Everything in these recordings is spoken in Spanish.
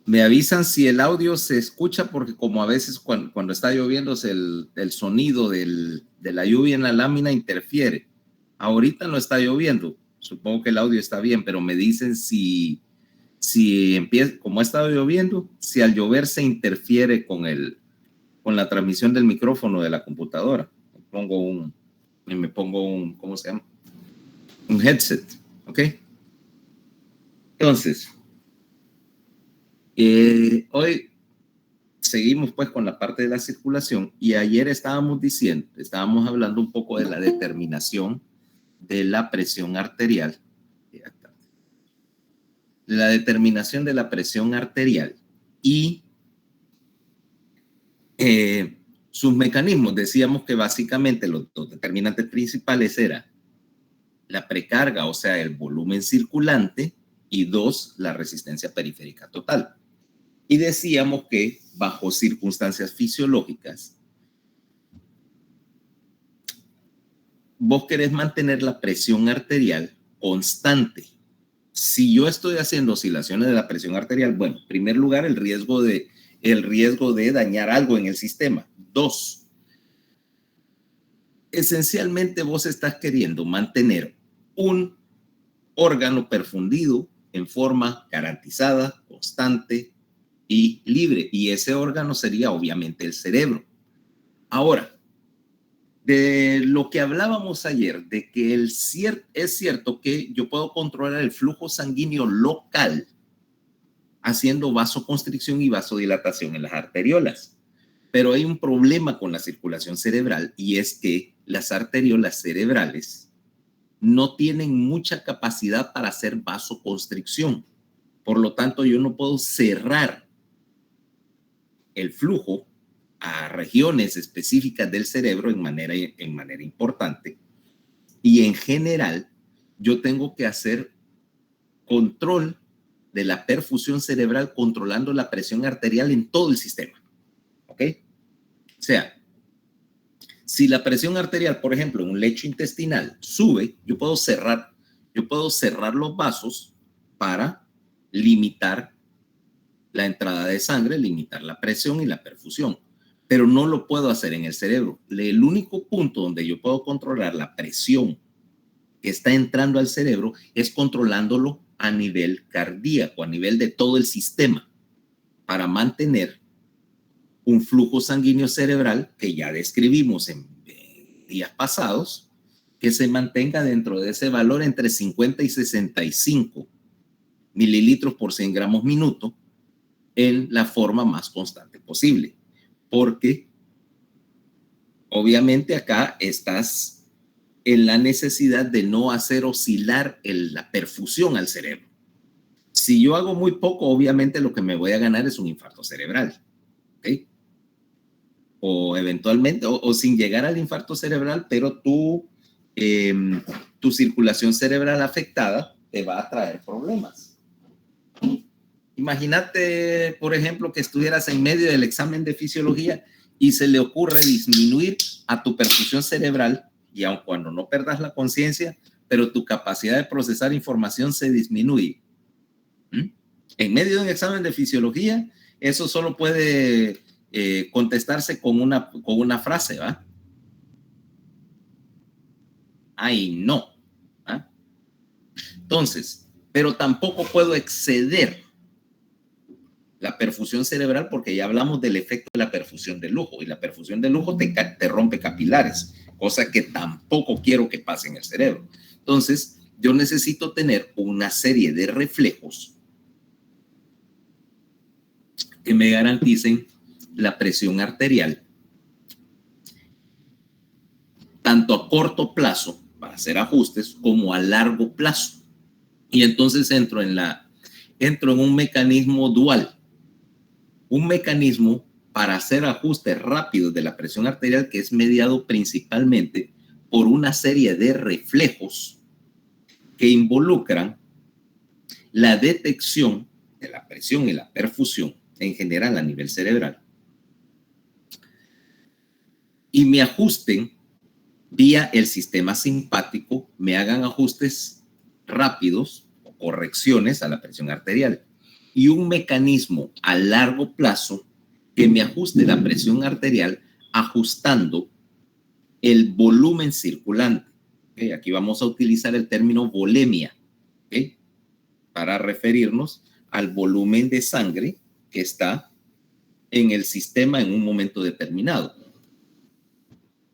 Me avisan si el audio se escucha, porque como a veces cuando está lloviendo el sonido de la lluvia en la lámina interfiere. Ahorita no está lloviendo, supongo que el audio está bien, pero me dicen si empieza, como ha estado lloviendo, si al llover se interfiere con la transmisión del micrófono de la computadora. Me pongo un ¿cómo se llama? Un headset, ¿ok? Entonces, hoy seguimos pues con la parte de la circulación, y ayer estábamos hablando un poco de la determinación de la presión arterial, y sus mecanismos. Decíamos que básicamente los determinantes principales eran la precarga, o sea, el volumen circulante, y 2, la resistencia periférica total. Y decíamos que bajo circunstancias fisiológicas, vos querés mantener la presión arterial constante. Si yo estoy haciendo oscilaciones de la presión arterial, bueno, en primer lugar, el riesgo de dañar algo en el sistema. 2, esencialmente vos estás queriendo mantener un órgano perfundido en forma garantizada, constante y libre. Y ese órgano sería obviamente el cerebro. Ahora, de lo que hablábamos ayer, de que es cierto que yo puedo controlar el flujo sanguíneo local haciendo vasoconstricción y vasodilatación en las arteriolas. Pero hay un problema con la circulación cerebral, y es que las arteriolas cerebrales no tienen mucha capacidad para hacer vasoconstricción. Por lo tanto, yo no puedo cerrar el flujo a regiones específicas del cerebro en manera importante. Y en general, yo tengo que hacer control de la perfusión cerebral, controlando la presión arterial en todo el sistema. ¿Ok? O sea, si la presión arterial, por ejemplo, en un lecho intestinal sube, yo puedo cerrar los vasos para limitar la entrada de sangre, limitar la presión y la perfusión, pero no lo puedo hacer en el cerebro. El único punto donde yo puedo controlar la presión que está entrando al cerebro es controlándolo a nivel cardíaco, a nivel de todo el sistema, para mantener un flujo sanguíneo cerebral que ya describimos en días pasados, que se mantenga dentro de ese valor entre 50 y 65 mililitros por 100 gramos minuto, en la forma más constante posible. Porque obviamente acá estás en la necesidad de no hacer oscilar la perfusión al cerebro. Si yo hago muy poco, obviamente lo que me voy a ganar es un infarto cerebral. ¿Ok? O eventualmente, o sin llegar al infarto cerebral, pero tu circulación cerebral afectada te va a traer problemas. Imagínate, por ejemplo, que estuvieras en medio del examen de fisiología y se le ocurre disminuir a tu perfusión cerebral, y aun cuando no perdas la conciencia, pero tu capacidad de procesar información se disminuye. En medio de un examen de fisiología, eso solo puede contestarse con una frase, ¿va? Ay, no. ¿Va? Entonces, pero tampoco puedo exceder la perfusión cerebral, porque ya hablamos del efecto de la perfusión de lujo, y la perfusión de lujo te rompe capilares, cosa que tampoco quiero que pase en el cerebro. Entonces, yo necesito tener una serie de reflejos que me garanticen la presión arterial, tanto a corto plazo, para hacer ajustes, como a largo plazo. Y entonces entro en un mecanismo dual. Un mecanismo para hacer ajustes rápidos de la presión arterial, que es mediado principalmente por una serie de reflejos que involucran la detección de la presión y la perfusión en general a nivel cerebral, y me ajusten vía el sistema simpático, me hagan ajustes rápidos o correcciones a la presión arterial. y un mecanismo a largo plazo que me ajuste la presión arterial ajustando el volumen circulante. ¿Okay? Aquí vamos a utilizar el término volemia, ¿okay? Para referirnos al volumen de sangre que está en el sistema en un momento determinado.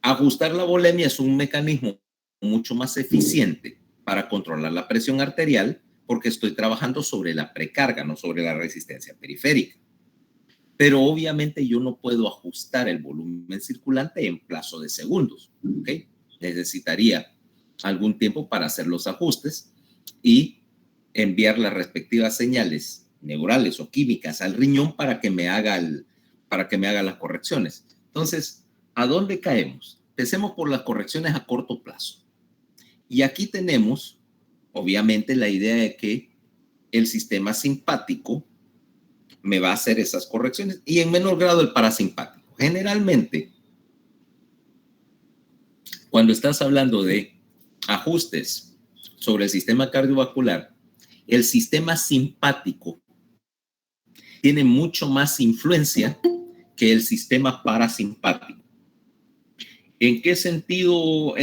Ajustar la volemia es un mecanismo mucho más eficiente para controlar la presión arterial porque estoy trabajando sobre la precarga, no sobre la resistencia periférica. Pero obviamente yo no puedo ajustar el volumen circulante en plazo de segundos, ¿okay? Necesitaría algún tiempo para hacer los ajustes y enviar las respectivas señales neurales o químicas al riñón para que me haga las correcciones. Entonces, ¿a dónde caemos? Empecemos por las correcciones a corto plazo. Y aquí tenemos, obviamente, la idea de que el sistema simpático me va a hacer esas correcciones y en menor grado el parasimpático. Generalmente, cuando estás hablando de ajustes sobre el sistema cardiovascular, el sistema simpático tiene mucho más influencia que el sistema parasimpático. ¿En qué sentido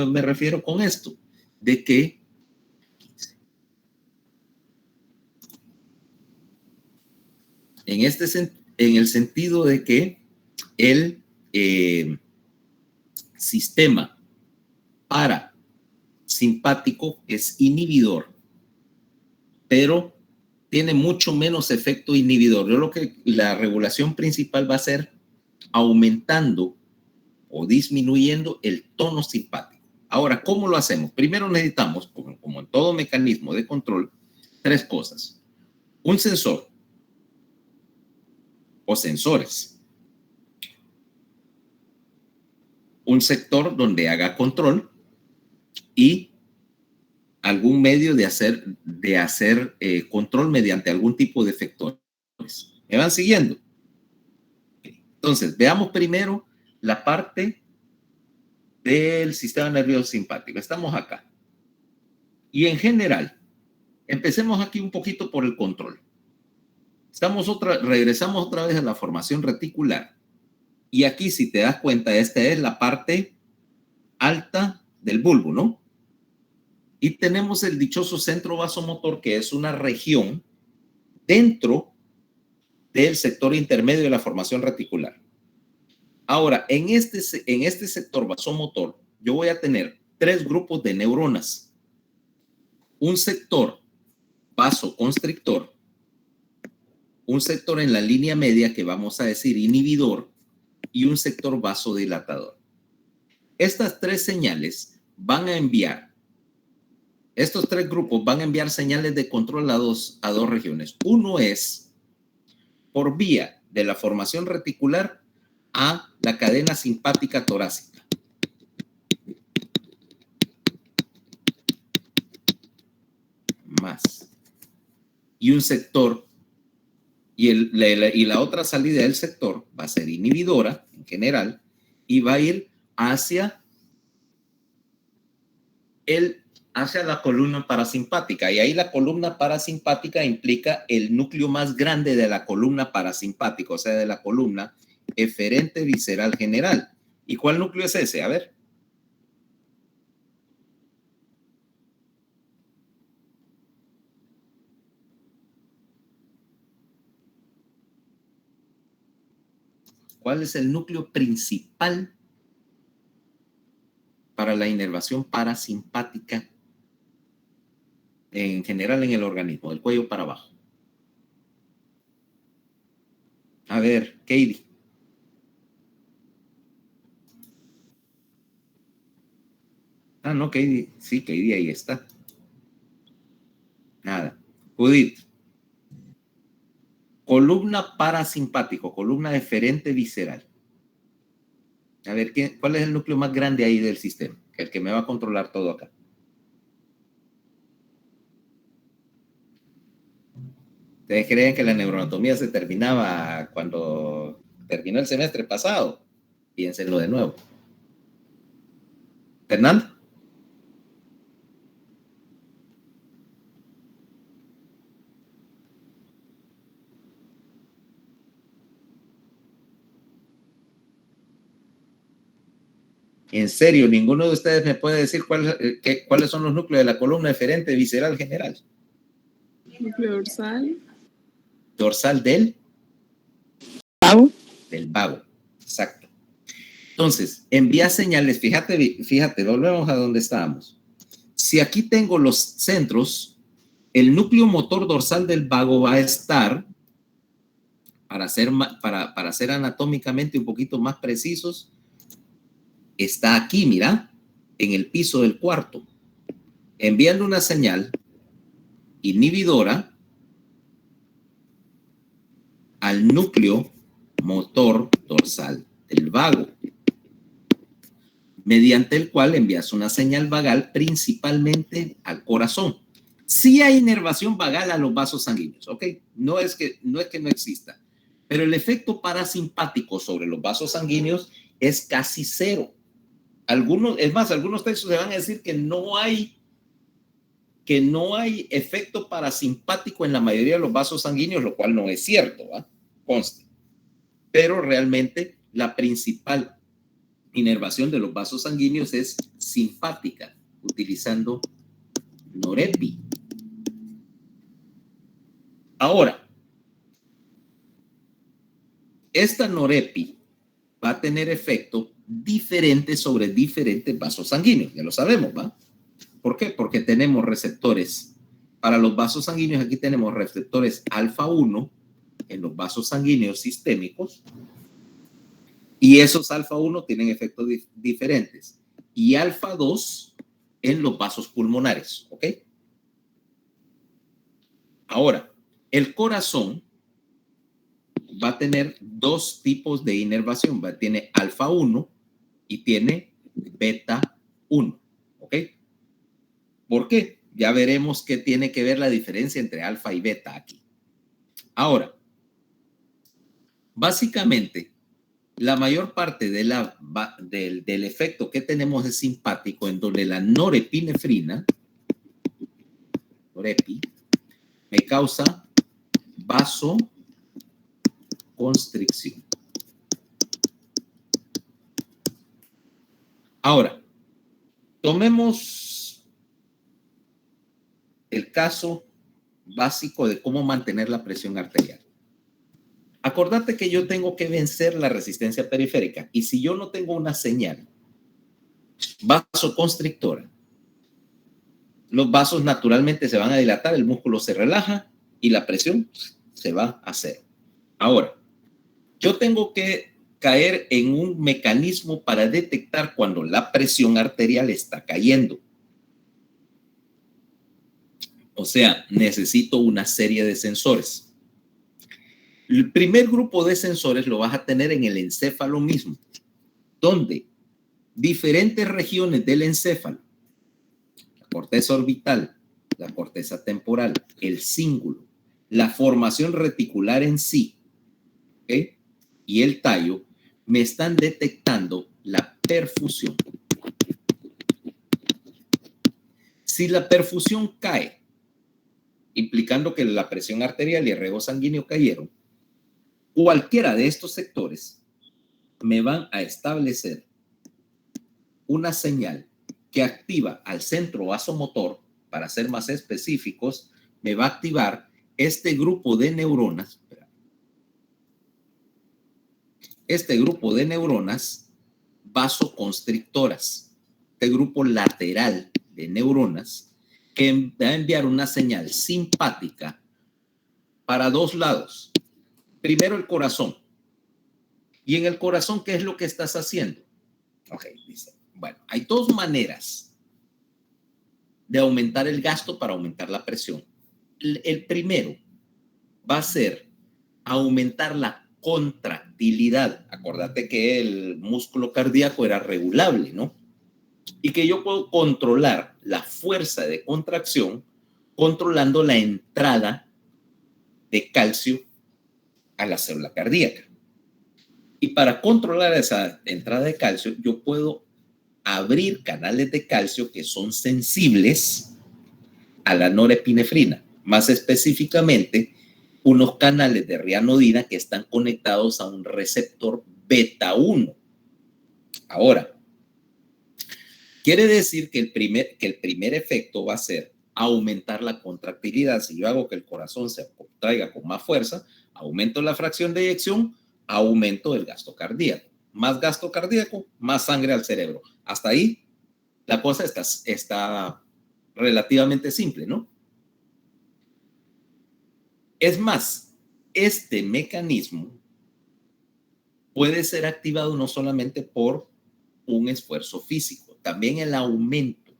me refiero con esto? De que en el sentido de que el sistema parasimpático es inhibidor, pero tiene mucho menos efecto inhibidor. Yo lo que la regulación principal va a ser aumentando o disminuyendo el tono simpático. Ahora, ¿cómo lo hacemos? Primero necesitamos, como en todo mecanismo de control, tres cosas. Un sensor o sensores. Un sector donde haga control y algún medio de hacer control mediante algún tipo de efectores. ¿Me van siguiendo? Entonces, veamos primero la parte del sistema nervioso simpático. Estamos acá. Y en general, empecemos aquí un poquito por el control. Regresamos otra vez a la formación reticular. Y aquí, si te das cuenta, esta es la parte alta del bulbo, ¿no? Y tenemos el dichoso centro vasomotor, que es una región dentro del sector intermedio de la formación reticular. Ahora, en este sector vasomotor, yo voy a tener tres grupos de neuronas. Un sector vasoconstrictor, un sector en la línea media que vamos a decir inhibidor y un sector vasodilatador. Estas tres señales van a enviar, estos tres grupos van a enviar señales de control a dos regiones. Uno es por vía de la formación reticular a la cadena simpática torácica. Más. Y un sector, y la otra salida del sector va a ser inhibidora en general y va a ir hacia la columna parasimpática. Y ahí la columna parasimpática implica el núcleo más grande de la columna parasimpática, o sea, de la columna eferente visceral general. ¿Y cuál núcleo es ese? A ver. ¿Cuál es el núcleo principal para la inervación parasimpática en general en el organismo, del cuello para abajo? A ver, Katie. Ah, no, Katie. Sí, Katie, ahí está. Nada. Judith. Columna parasimpático, columna eferente visceral. A ver, ¿cuál es el núcleo más grande ahí del sistema? El que me va a controlar todo acá. ¿Ustedes creen que la neuroanatomía se terminaba cuando terminó el semestre pasado? Piénsenlo de nuevo. ¿Fernando? En serio, ninguno de ustedes me puede decir cuáles son los núcleos de la columna eferente visceral general. Núcleo dorsal. Dorsal del Vago. Del vago, exacto. Entonces, envía señales, fíjate, volvemos a donde estábamos. Si aquí tengo los centros, el núcleo motor dorsal del vago va a estar, para ser anatómicamente un poquito más precisos, está aquí, mira, en el piso del cuarto, enviando una señal inhibidora al núcleo motor dorsal del vago, mediante el cual envías una señal vagal principalmente al corazón. Sí hay inervación vagal a los vasos sanguíneos, ¿ok? No es que no exista, pero el efecto parasimpático sobre los vasos sanguíneos es casi cero. Algunos textos se van a decir que no hay efecto parasimpático en la mayoría de los vasos sanguíneos, lo cual no es cierto, ¿va? Conste. Pero realmente la principal inervación de los vasos sanguíneos es simpática, utilizando norepi. Ahora, esta norepi va a tener efecto diferente sobre diferentes vasos sanguíneos, ya lo sabemos, ¿va? ¿Por qué? Porque tenemos receptores para los vasos sanguíneos. Aquí tenemos receptores alfa 1 en los vasos sanguíneos sistémicos, y esos alfa 1 tienen efectos diferentes, y alfa 2 en los vasos pulmonares, ¿ok? Ahora, el corazón va a tener dos tipos de inervación, tiene alfa 1 y tiene beta 1, ¿ok? ¿Por qué? Ya veremos qué tiene que ver la diferencia entre alfa y beta aquí. Ahora, básicamente, la mayor parte del efecto que tenemos es simpático, en donde la norepinefrina, norepi, me causa vasoconstricción. Ahora, tomemos el caso básico de cómo mantener la presión arterial. Acordate que yo tengo que vencer la resistencia periférica, y si yo no tengo una señal vasoconstrictora, los vasos naturalmente se van a dilatar, el músculo se relaja y la presión se va a hacer. Ahora, yo tengo que caer en un mecanismo para detectar cuando la presión arterial está cayendo. O sea, necesito una serie de sensores. El primer grupo de sensores lo vas a tener en el encéfalo mismo, donde diferentes regiones del encéfalo, la corteza orbital, la corteza temporal, el cíngulo, la formación reticular en sí, ¿okay?, y el tallo, me están detectando la perfusión. Si la perfusión cae, implicando que la presión arterial y el riego sanguíneo cayeron, cualquiera de estos sectores me van a establecer una señal que activa al centro vasomotor. Para ser más específicos, me va a activar este grupo de neuronas, vasoconstrictoras, este grupo lateral de neuronas, que va a enviar una señal simpática para dos lados. Primero, el corazón. ¿Y en el corazón qué es lo que estás haciendo? Ok, dice, bueno, hay dos maneras de aumentar el gasto para aumentar la presión. El primero va a ser aumentar la contractilidad. Acordate que el músculo cardíaco era regulable, ¿no? Y que yo puedo controlar la fuerza de contracción controlando la entrada de calcio a la célula cardíaca. Y para controlar esa entrada de calcio, yo puedo abrir canales de calcio que son sensibles a la norepinefrina, más específicamente unos canales de rianodina que están conectados a un receptor beta 1. Ahora, Quiere decir que el primer efecto va a ser aumentar la contractilidad. Si yo hago que el corazón se contraiga con más fuerza, aumento la fracción de eyección, aumento el gasto cardíaco. Más gasto cardíaco, más sangre al cerebro. Hasta ahí la cosa está relativamente simple, ¿no? Es más, este mecanismo puede ser activado no solamente por un esfuerzo físico, también el aumento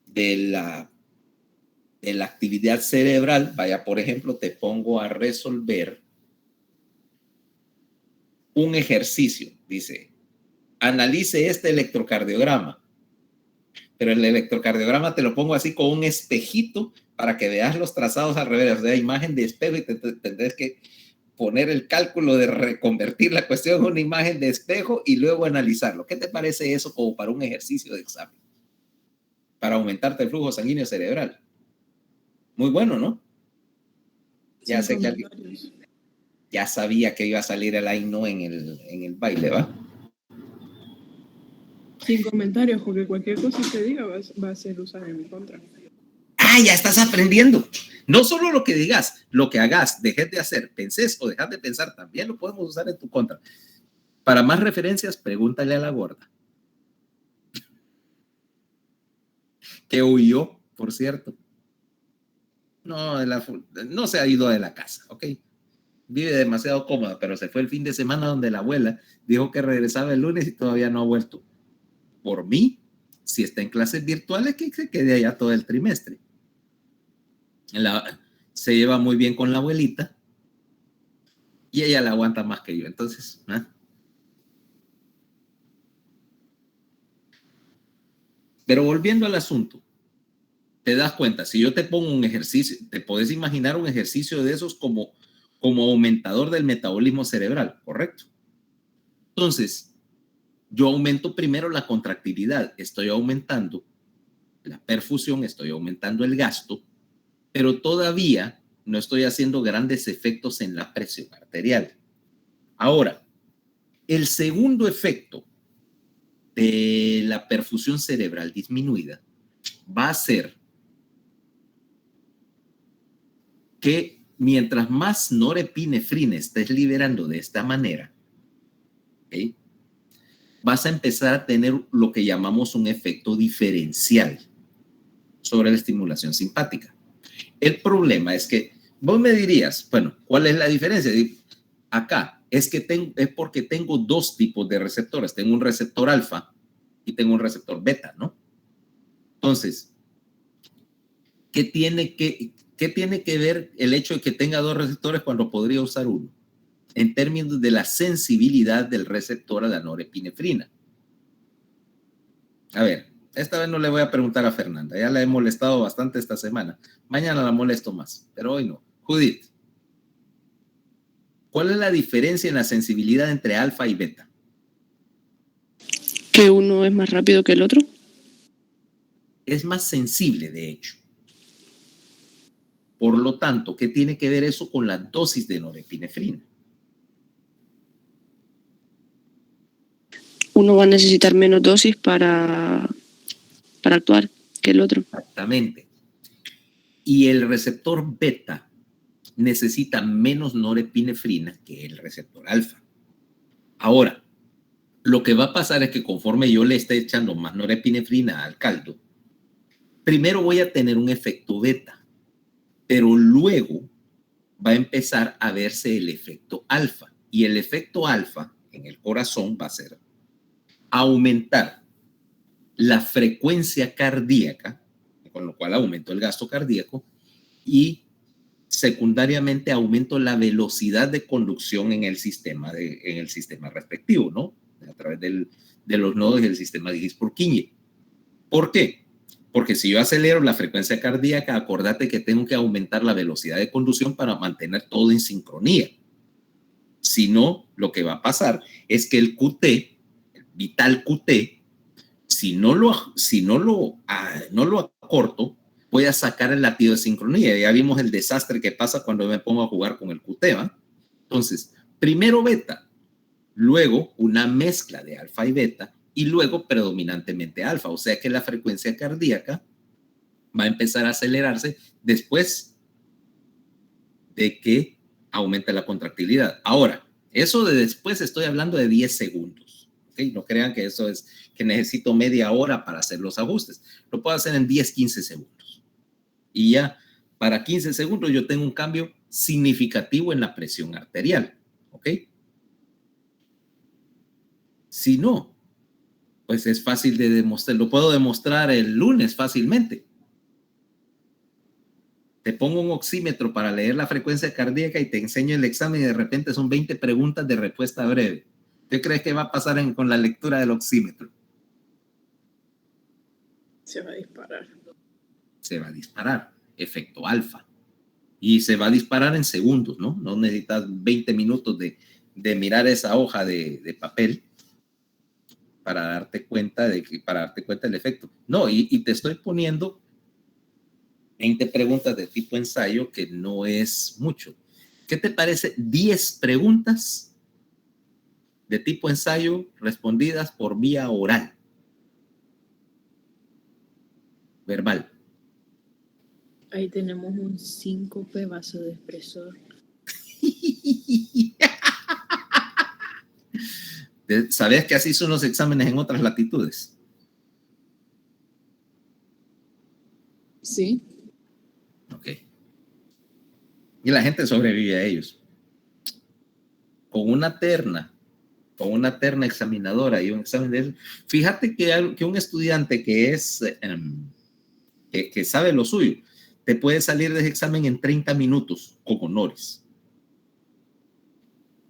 de la actividad cerebral. Vaya, por ejemplo, te pongo a resolver un ejercicio. Dice, analice este electrocardiograma. Pero el electrocardiograma te lo pongo así con un espejito para que veas los trazados al revés. O sea, imagen de espejo, y tendrás que poner el cálculo de reconvertir la cuestión en una imagen de espejo y luego analizarlo. ¿Qué te parece eso como para un ejercicio de examen? Para aumentarte el flujo sanguíneo cerebral. Muy bueno, ¿no? Ya sé que alguien ya sabía que iba a salir el ay no en el baile, ¿va? Sin comentarios, porque cualquier cosa que diga va a ser usada en mi contra. Ah, ya estás aprendiendo. No solo lo que digas, lo que hagas, dejes de hacer, pensés o dejas de pensar, también lo podemos usar en tu contra. Para más referencias, pregúntale a la gorda. Que huyó, por cierto. No se ha ido de la casa, ¿ok? Vive demasiado cómoda, pero se fue el fin de semana donde la abuela dijo que regresaba el lunes y todavía no ha vuelto. Por mí, si está en clases virtuales, que se quede allá todo el trimestre. Se lleva muy bien con la abuelita y ella la aguanta más que yo. Entonces, ¿eh? Pero volviendo al asunto, te das cuenta, si yo te pongo un ejercicio, te puedes imaginar un ejercicio de esos como aumentador del metabolismo cerebral, ¿correcto? Entonces, yo aumento primero la contractilidad, estoy aumentando la perfusión, estoy aumentando el gasto, pero todavía no estoy haciendo grandes efectos en la presión arterial. Ahora, el segundo efecto de la perfusión cerebral disminuida va a ser que mientras más norepinefrina estés liberando de esta manera, ¿okay?, vas a empezar a tener lo que llamamos un efecto diferencial sobre la estimulación simpática. El problema es que vos me dirías, bueno, ¿cuál es la diferencia? Acá es porque tengo dos tipos de receptores. Tengo un receptor alfa y tengo un receptor beta, ¿no? Entonces, ¿qué tiene que ver el hecho de que tenga dos receptores cuando podría usar uno? En términos de la sensibilidad del receptor a la norepinefrina. A ver, esta vez no le voy a preguntar a Fernanda, ya la he molestado bastante esta semana. Mañana la molesto más, pero hoy no. Judith, ¿cuál es la diferencia en la sensibilidad entre alfa y beta? ¿Que uno es más rápido que el otro? Es más sensible, de hecho. Por lo tanto, ¿qué tiene que ver eso con la dosis de norepinefrina? Uno va a necesitar menos dosis para actuar que el otro. Exactamente. Y el receptor beta necesita menos norepinefrina que el receptor alfa. Ahora, lo que va a pasar es que conforme yo le esté echando más norepinefrina al caldo, primero voy a tener un efecto beta, pero luego va a empezar a verse el efecto alfa. Y el efecto alfa en el corazón va a ser aumentar la frecuencia cardíaca, con lo cual aumento el gasto cardíaco, y secundariamente aumento la velocidad de conducción en el sistema respectivo, ¿no? A través de los nodos del sistema de His-Purkinje. ¿Por qué? Porque si yo acelero la frecuencia cardíaca, acordate que tengo que aumentar la velocidad de conducción para mantener todo en sincronía. Si no, lo que va a pasar es que el QT, el vital QT, si no lo acorto, voy a sacar el latido de sincronía. Ya vimos el desastre que pasa cuando me pongo a jugar con el QT, ¿va? Entonces, primero beta, luego una mezcla de alfa y beta, y luego predominantemente alfa. O sea que la frecuencia cardíaca va a empezar a acelerarse después de que aumente la contractilidad. Ahora, eso de después estoy hablando de 10 segundos. ¿Okay? No crean que eso es que necesito media hora para hacer los ajustes. Lo puedo hacer en 10, 15 segundos. Y ya para 15 segundos yo tengo un cambio significativo en la presión arterial. ¿Ok? Si no, pues es fácil de demostrar. Lo puedo demostrar el lunes fácilmente. Te pongo un oxímetro para leer la frecuencia cardíaca y te enseño el examen y de repente son 20 preguntas de respuesta breve. ¿Qué crees que va a pasar con la lectura del oxímetro? Se va a disparar. Se va a disparar, efecto alfa. Y se va a disparar en segundos, ¿no? No necesitas 20 minutos de mirar esa hoja de papel para darte cuenta del efecto. No, y te estoy poniendo 20 preguntas de tipo ensayo, que no es mucho. ¿Qué te parece 10 preguntas de tipo ensayo respondidas por vía oral? Verbal. Ahí tenemos un síncope vasodepresor. ¿Sabías que así son los exámenes en otras latitudes? Sí. Ok. Y la gente sobrevive a ellos. Con una terna examinadora y un examen de eso. Fíjate que un estudiante que que sabe lo suyo, te puede salir de ese examen en 30 minutos con honores.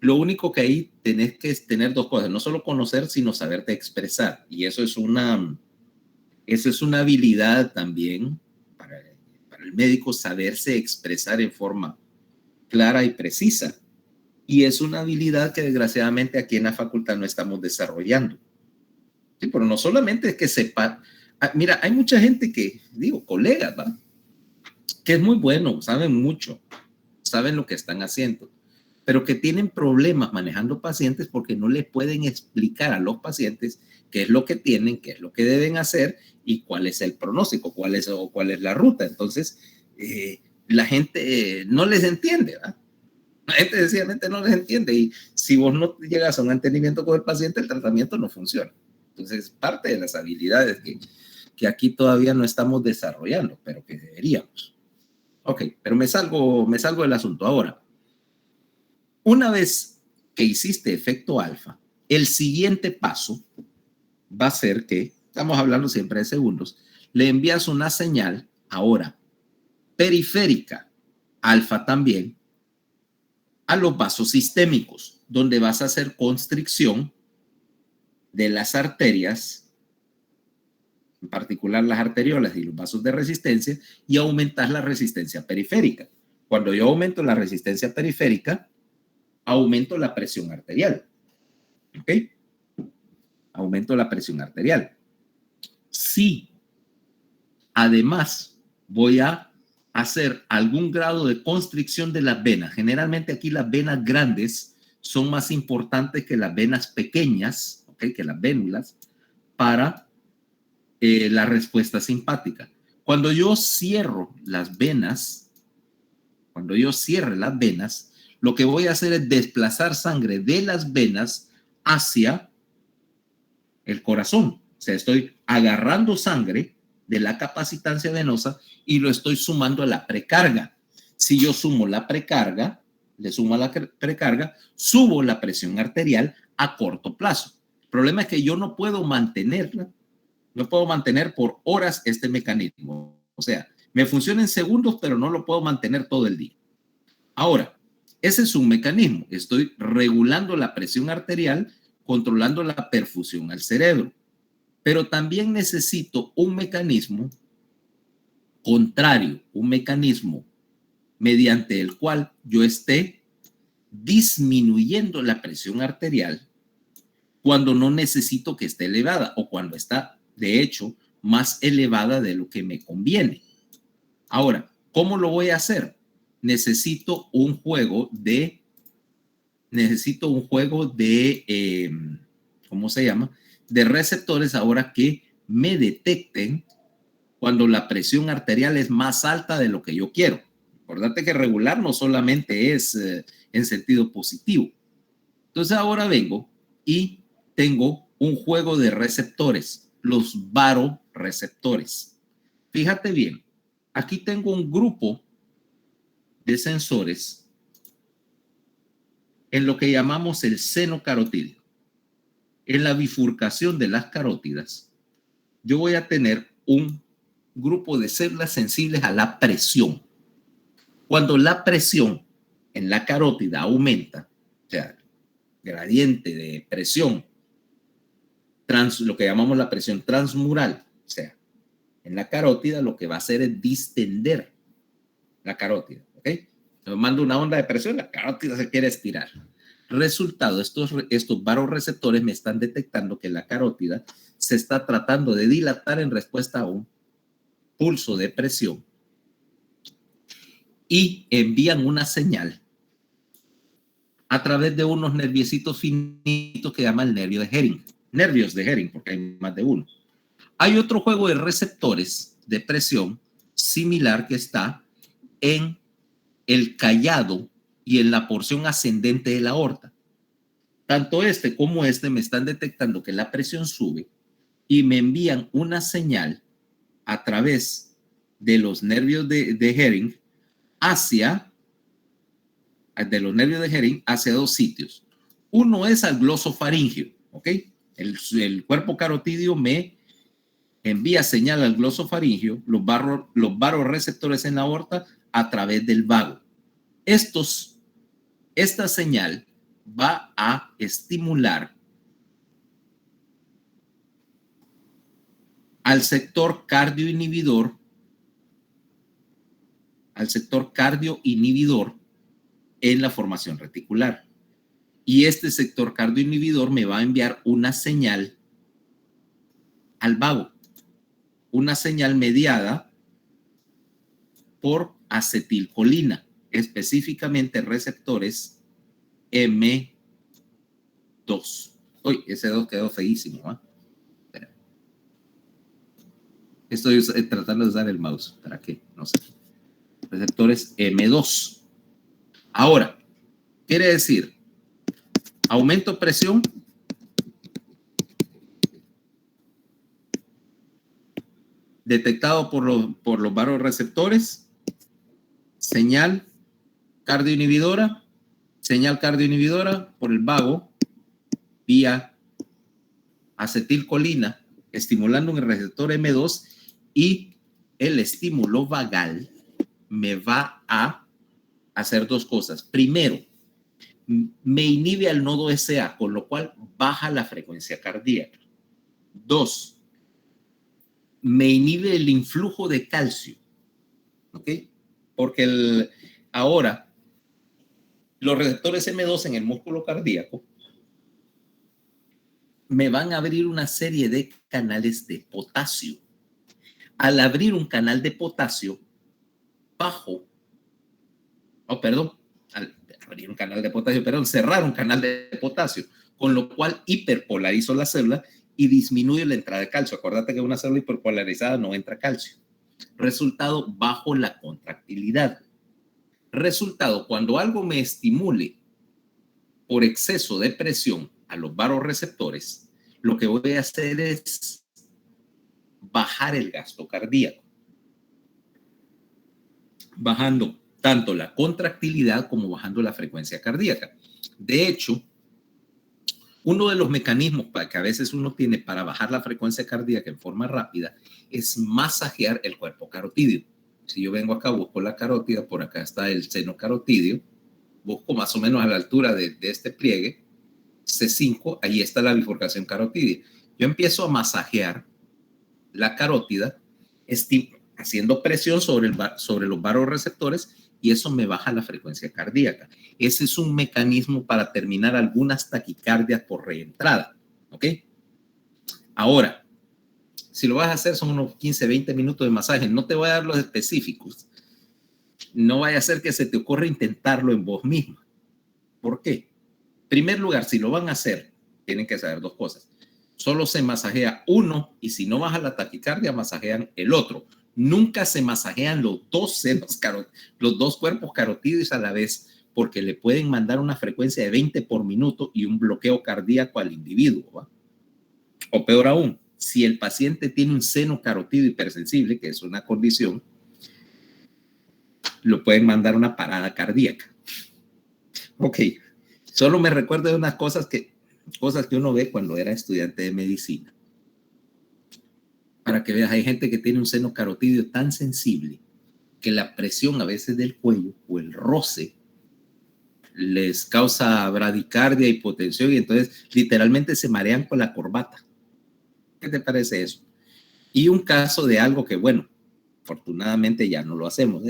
Lo único que ahí tenés que tener dos cosas, no solo conocer, sino saberte expresar. Y eso es una habilidad también para el médico, saberse expresar en forma clara y precisa. Y es una habilidad que desgraciadamente aquí en la facultad no estamos desarrollando. Sí, pero no solamente es que sepa. Mira, hay mucha gente que, digo, colegas, ¿va? Que es muy bueno, saben mucho, saben lo que están haciendo, pero que tienen problemas manejando pacientes porque no le pueden explicar a los pacientes qué es lo que tienen, qué es lo que deben hacer y cuál es el pronóstico, cuál es la ruta. Entonces, la gente no les entiende, ¿verdad? La gente sencillamente no les entiende, y si vos no llegas a un entendimiento con el paciente, el tratamiento no funciona. Entonces, parte de las habilidades que aquí todavía no estamos desarrollando, pero que deberíamos. Ok, pero me salgo del asunto. Ahora, una vez que hiciste efecto alfa, el siguiente paso va a ser que, estamos hablando siempre de segundos, le envías una señal, ahora periférica, alfa también, a los vasos sistémicos, donde vas a hacer constricción de las arterias, en particular las arteriolas y los vasos de resistencia, y aumentas la resistencia periférica. Cuando yo aumento la resistencia periférica, aumento la presión arterial. ¿Ok? Aumento la presión arterial. Si además voy a hacer algún grado de constricción de las venas, generalmente aquí las venas grandes son más importantes que las venas pequeñas, ¿okay? Que las vénulas, para la respuesta simpática. Cuando yo cierro las venas, lo que voy a hacer es desplazar sangre de las venas hacia el corazón. O sea, estoy agarrando sangre de la capacitancia venosa y lo estoy sumando a la precarga. Si yo sumo la precarga, subo la presión arterial a corto plazo. El problema es que yo no puedo mantener por horas este mecanismo. O sea, me funciona en segundos, pero no lo puedo mantener todo el día. Ahora, ese es un mecanismo. Estoy regulando la presión arterial, controlando la perfusión al cerebro. Pero también necesito un mecanismo contrario, un mecanismo mediante el cual yo esté disminuyendo la presión arterial cuando no necesito que esté elevada o cuando está, de hecho, más elevada de lo que me conviene. Ahora, ¿cómo lo voy a hacer? Necesito un juego de ¿cómo se llama? de receptores ahora que me detecten cuando la presión arterial es más alta de lo que yo quiero. Acordate que regular no solamente es en sentido positivo. Entonces ahora vengo y tengo un juego de receptores, los baroreceptores. Fíjate bien, aquí tengo un grupo de sensores en lo que llamamos el seno carotídeo. En la bifurcación de las carótidas, yo voy a tener un grupo de células sensibles a la presión. Cuando la presión en la carótida aumenta, o sea, gradiente de presión, lo que llamamos la presión transmural, o sea, en la carótida lo que va a hacer es distender la carótida, ¿ok? Yo mando una onda de presión, la carótida se quiere estirar. Resultado, estos baroreceptores me están detectando que la carótida se está tratando de dilatar en respuesta a un pulso de presión y envían una señal a través de unos nerviecitos finitos que llaman el nervio de Hering. Nervios de Hering, porque hay más de uno. Hay otro juego de receptores de presión similar que está en el callado y en la porción ascendente de la aorta. Tanto este como este me están detectando que la presión sube y me envían una señal a través de los nervios de Hering hacia dos sitios. Uno es al glosofaringio, ¿ok? El cuerpo carotídeo me envía señal al glosofaringio, los baroreceptores en la aorta a través del vago. Esta señal va a estimular al sector cardioinhibidor en la formación reticular. Y este sector cardioinhibidor me va a enviar una señal al vago, una señal mediada por acetilcolina, específicamente receptores M2. Uy, ese 2 quedó feísimo, ¿eh? Estoy tratando de usar el mouse. ¿Para qué? No sé. Receptores M2. Ahora, quiere decir, aumento presión, detectado por los baroreceptores, señal cardioinhibidora por el vago vía acetilcolina, estimulando un receptor M2, y el estímulo vagal me va a hacer dos cosas. Primero, me inhibe al nodo SA, con lo cual baja la frecuencia cardíaca. Dos, me inhibe el influjo de calcio, ¿ok? Porque ahora los receptores M2 en el músculo cardíaco me van a abrir una serie de canales de potasio. Al abrir un canal de potasio, cerrar un canal de potasio, con lo cual hiperpolarizo la célula y disminuye la entrada de calcio. Acuérdate que en una célula hiperpolarizada no entra calcio. Resultado, bajo la contractilidad. Resultado, cuando algo me estimule por exceso de presión a los baroreceptores, lo que voy a hacer es bajar el gasto cardíaco, bajando tanto la contractilidad como bajando la frecuencia cardíaca. De hecho, uno de los mecanismos que a veces uno tiene para bajar la frecuencia cardíaca en forma rápida es masajear el cuerpo carotídeo. Si yo vengo acá, busco la carótida, por acá está el seno carotídeo, busco más o menos a la altura de este pliegue, C5, ahí está la bifurcación carotídea. Yo empiezo a masajear la carótida, haciendo presión sobre los baroreceptores, y eso me baja la frecuencia cardíaca. Ese es un mecanismo para terminar algunas taquicardias por reentrada, ¿ok? Ahora, si lo vas a hacer son unos 15, 20 minutos de masaje. No te voy a dar los específicos. No vaya a ser que se te ocurra intentarlo en vos mismo. ¿Por qué? En primer lugar, si lo van a hacer, tienen que saber dos cosas. Solo se masajea uno y si no baja la taquicardia, masajean el otro. Nunca se masajean los dos senos, los dos cuerpos carotídeos a la vez, porque le pueden mandar una frecuencia de 20 por minuto y un bloqueo cardíaco al individuo, ¿va? O peor aún, si el paciente tiene un seno carotídeo hipersensible, que es una condición, lo pueden mandar una parada cardíaca. Ok, solo me recuerdo de unas cosas que uno ve cuando era estudiante de medicina. Para que veas, hay gente que tiene un seno carotídeo tan sensible que la presión a veces del cuello o el roce les causa bradicardia, hipotensión y entonces literalmente se marean con la corbata. ¿Qué te parece eso? Y un caso de algo que, bueno, afortunadamente ya no lo hacemos.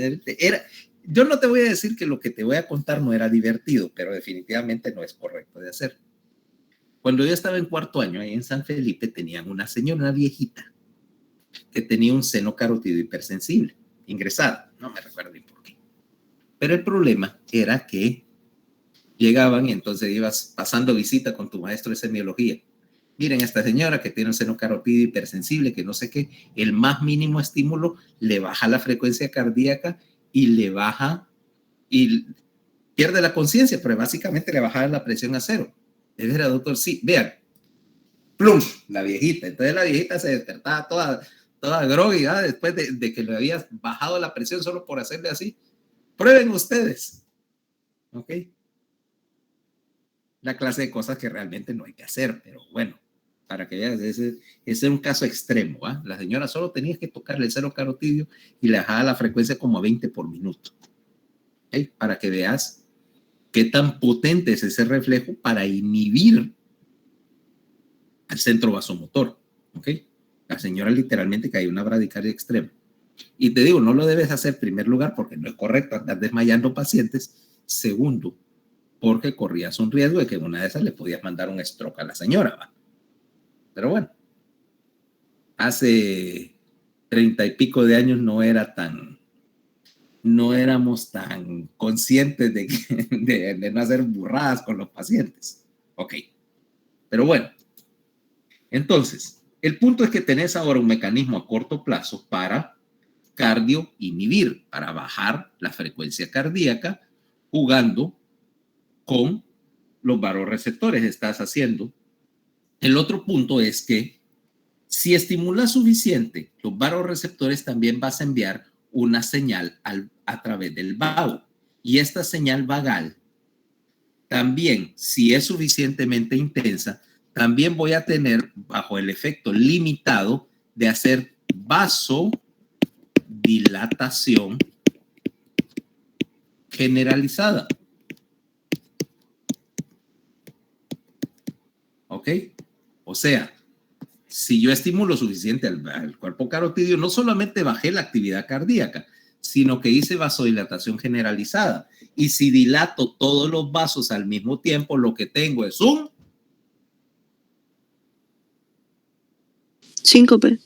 Yo no te voy a decir que lo que te voy a contar no era divertido, pero definitivamente no es correcto de hacer. Cuando yo estaba en cuarto año, ahí en San Felipe, tenían una señora, una viejita, que tenía un seno carotídeo hipersensible, ingresada. No me recuerdo ni por qué. Pero el problema era que llegaban y entonces ibas pasando visita con tu maestro de semiología. Miren, esta señora que tiene un seno carotídeo hipersensible, que no sé qué, el más mínimo estímulo le baja la frecuencia cardíaca y le baja y pierde la conciencia, pero básicamente le baja la presión a cero. De veras, doctor, sí, vean, plum, la viejita. Entonces la viejita se despertaba toda groggy, ¿verdad? Después de que le había bajado la presión solo por hacerle así. Prueben ustedes, ¿ok? La clase de cosas que realmente no hay que hacer, pero bueno, para que veas, ese es un caso extremo, ¿va? La señora solo tenía que tocarle el seno carotídeo y le bajaba la frecuencia como a 20 por minuto, ¿ok? Para que veas qué tan potente es ese reflejo para inhibir al centro vasomotor, ¿ok? La señora literalmente cayó en una bradicardia extrema. Y te digo, no lo debes hacer en primer lugar porque no es correcto andar desmayando pacientes. Segundo, porque corrías un riesgo de que en una de esas le podías mandar un stroke a la señora, ¿va? Pero bueno, hace 30 y pico de años no éramos tan conscientes de no hacer burradas con los pacientes. Ok, pero bueno, entonces, el punto es que tenés ahora un mecanismo a corto plazo para cardio inhibir, para bajar la frecuencia cardíaca jugando con los vasoreceptores. Estás haciendo. El otro punto es que si estimulas suficiente los vasoreceptores, también vas a enviar una señal a través del vago. Y esta señal vagal, también, si es suficientemente intensa, también voy a tener, bajo el efecto limitado, de hacer vasodilatación generalizada. ¿Ok? O sea, si yo estimulo suficiente al cuerpo carotídeo, no solamente bajé la actividad cardíaca, sino que hice vasodilatación generalizada. Y si dilato todos los vasos al mismo tiempo, lo que tengo es un síncope.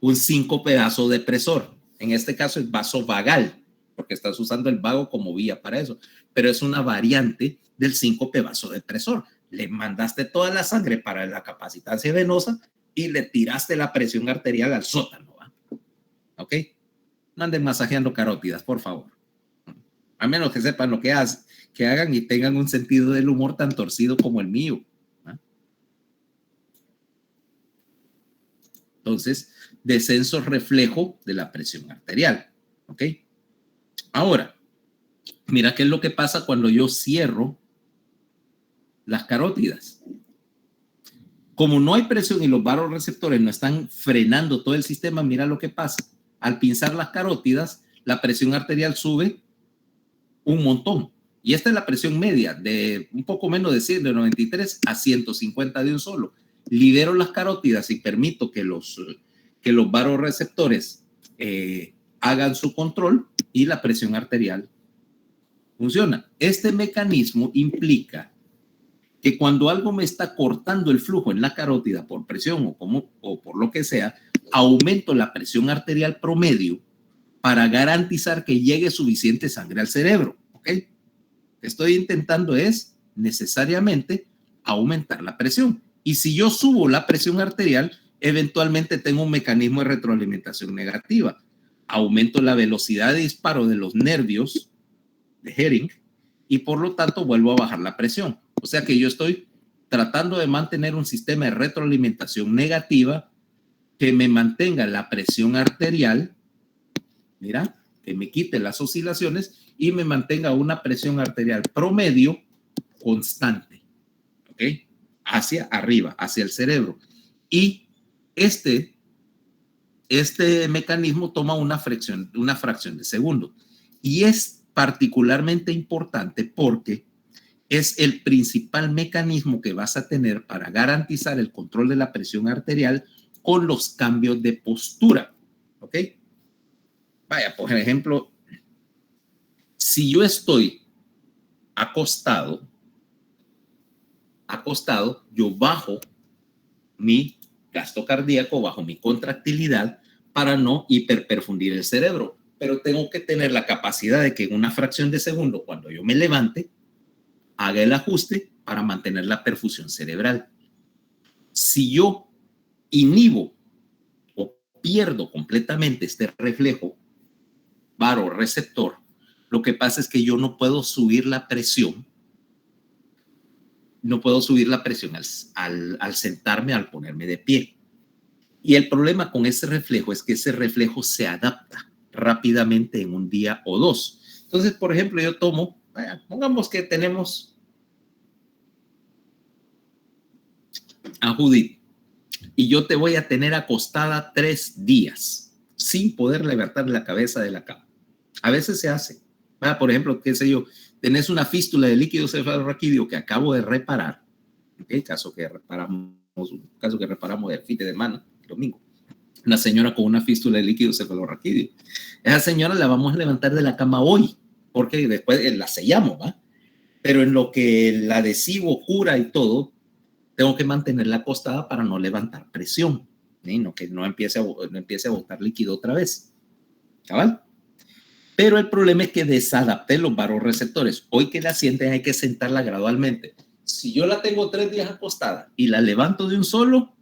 Un síncope vasodepresor. En este caso es vasovagal, porque estás usando el vago como vía para eso. Pero es una variante del síncope vasodepresor. Le mandaste toda la sangre para la capacitancia venosa y le tiraste la presión arterial al sótano, ¿va? ¿Ok? No anden masajeando carótidas, por favor. A menos que sepan lo que hagan y tengan un sentido del humor tan torcido como el mío. ¿Va? Entonces, descenso reflejo de la presión arterial. ¿Ok? Ahora, mira qué es lo que pasa cuando yo cierro las carótidas. Como no hay presión y los vasoreceptores no están frenando todo el sistema, mira lo que pasa. Al pinzar las carótidas, la presión arterial sube un montón. Y esta es la presión media, de un poco menos de 100, de 93 a 150 de un solo. Libero las carótidas y permito que los vasoreceptores hagan su control y la presión arterial funciona. Este mecanismo implica que cuando algo me está cortando el flujo en la carótida por presión o por lo que sea, aumento la presión arterial promedio para garantizar que llegue suficiente sangre al cerebro. ¿Ok? Lo que estoy intentando es necesariamente aumentar la presión. Y si yo subo la presión arterial, eventualmente tengo un mecanismo de retroalimentación negativa. Aumento la velocidad de disparo de los nervios de Hering y por lo tanto vuelvo a bajar la presión. O sea que yo estoy tratando de mantener un sistema de retroalimentación negativa que me mantenga la presión arterial, mira, que me quite las oscilaciones y me mantenga una presión arterial promedio constante, ¿ok? Hacia arriba, hacia el cerebro. Y este mecanismo toma una fracción de segundo. Y es particularmente importante porque es el principal mecanismo que vas a tener para garantizar el control de la presión arterial con los cambios de postura, ¿ok? Vaya, por ejemplo, si yo estoy acostado, yo bajo mi gasto cardíaco, bajo mi contractilidad para no hiperperfundir el cerebro, pero tengo que tener la capacidad de que en una fracción de segundo, cuando yo me levante, haga el ajuste para mantener la perfusión cerebral. Si yo inhibo o pierdo completamente este reflejo varoreceptor, lo que pasa es que yo no puedo subir la presión, al sentarme, al ponerme de pie. Y el problema con ese reflejo es que ese reflejo se adapta rápidamente en un día o dos. Entonces, por ejemplo, yo tomo, pongamos que tenemos a Judith y yo te voy a tener acostada 3 días sin poder levantar la cabeza de la cama. A veces se hace. Por ejemplo, qué sé yo, tenés una fístula de líquido cefalorraquídeo que acabo de reparar, ¿okay? caso que reparamos el fin de semana, domingo. Una señora con una fístula de líquido cefalorraquídeo. Esa señora la vamos a levantar de la cama hoy, porque después la sellamos, ¿va? Pero en lo que el adhesivo cura y todo, tengo que mantenerla acostada para no levantar presión, ¿sí? Que no empiece a botar líquido otra vez. ¿Cabal? Pero el problema es que desadapté los varoreceptores. Hoy que la sienten hay que sentarla gradualmente. Si yo la tengo 3 días acostada y la levanto de un solo,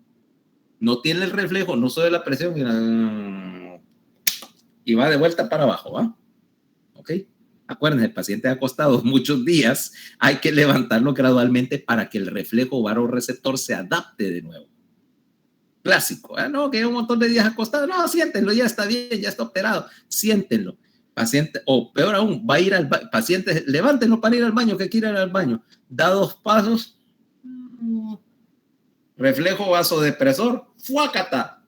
no tiene el reflejo, no sube la presión y va de vuelta para abajo, ¿va? ¿Ok? Acuérdense, el paciente acostado muchos días, hay que levantarlo gradualmente para que el reflejo varoreceptor se adapte de nuevo. Clásico, no, que hay un montón de días acostado, no, siéntenlo, ya está bien, ya está operado, siéntenlo. Paciente, o peor aún, va a ir al paciente, levántenlo para ir al baño, que quiere ir al baño, da 2 pasos, reflejo vasodepresor, ¡fuácata!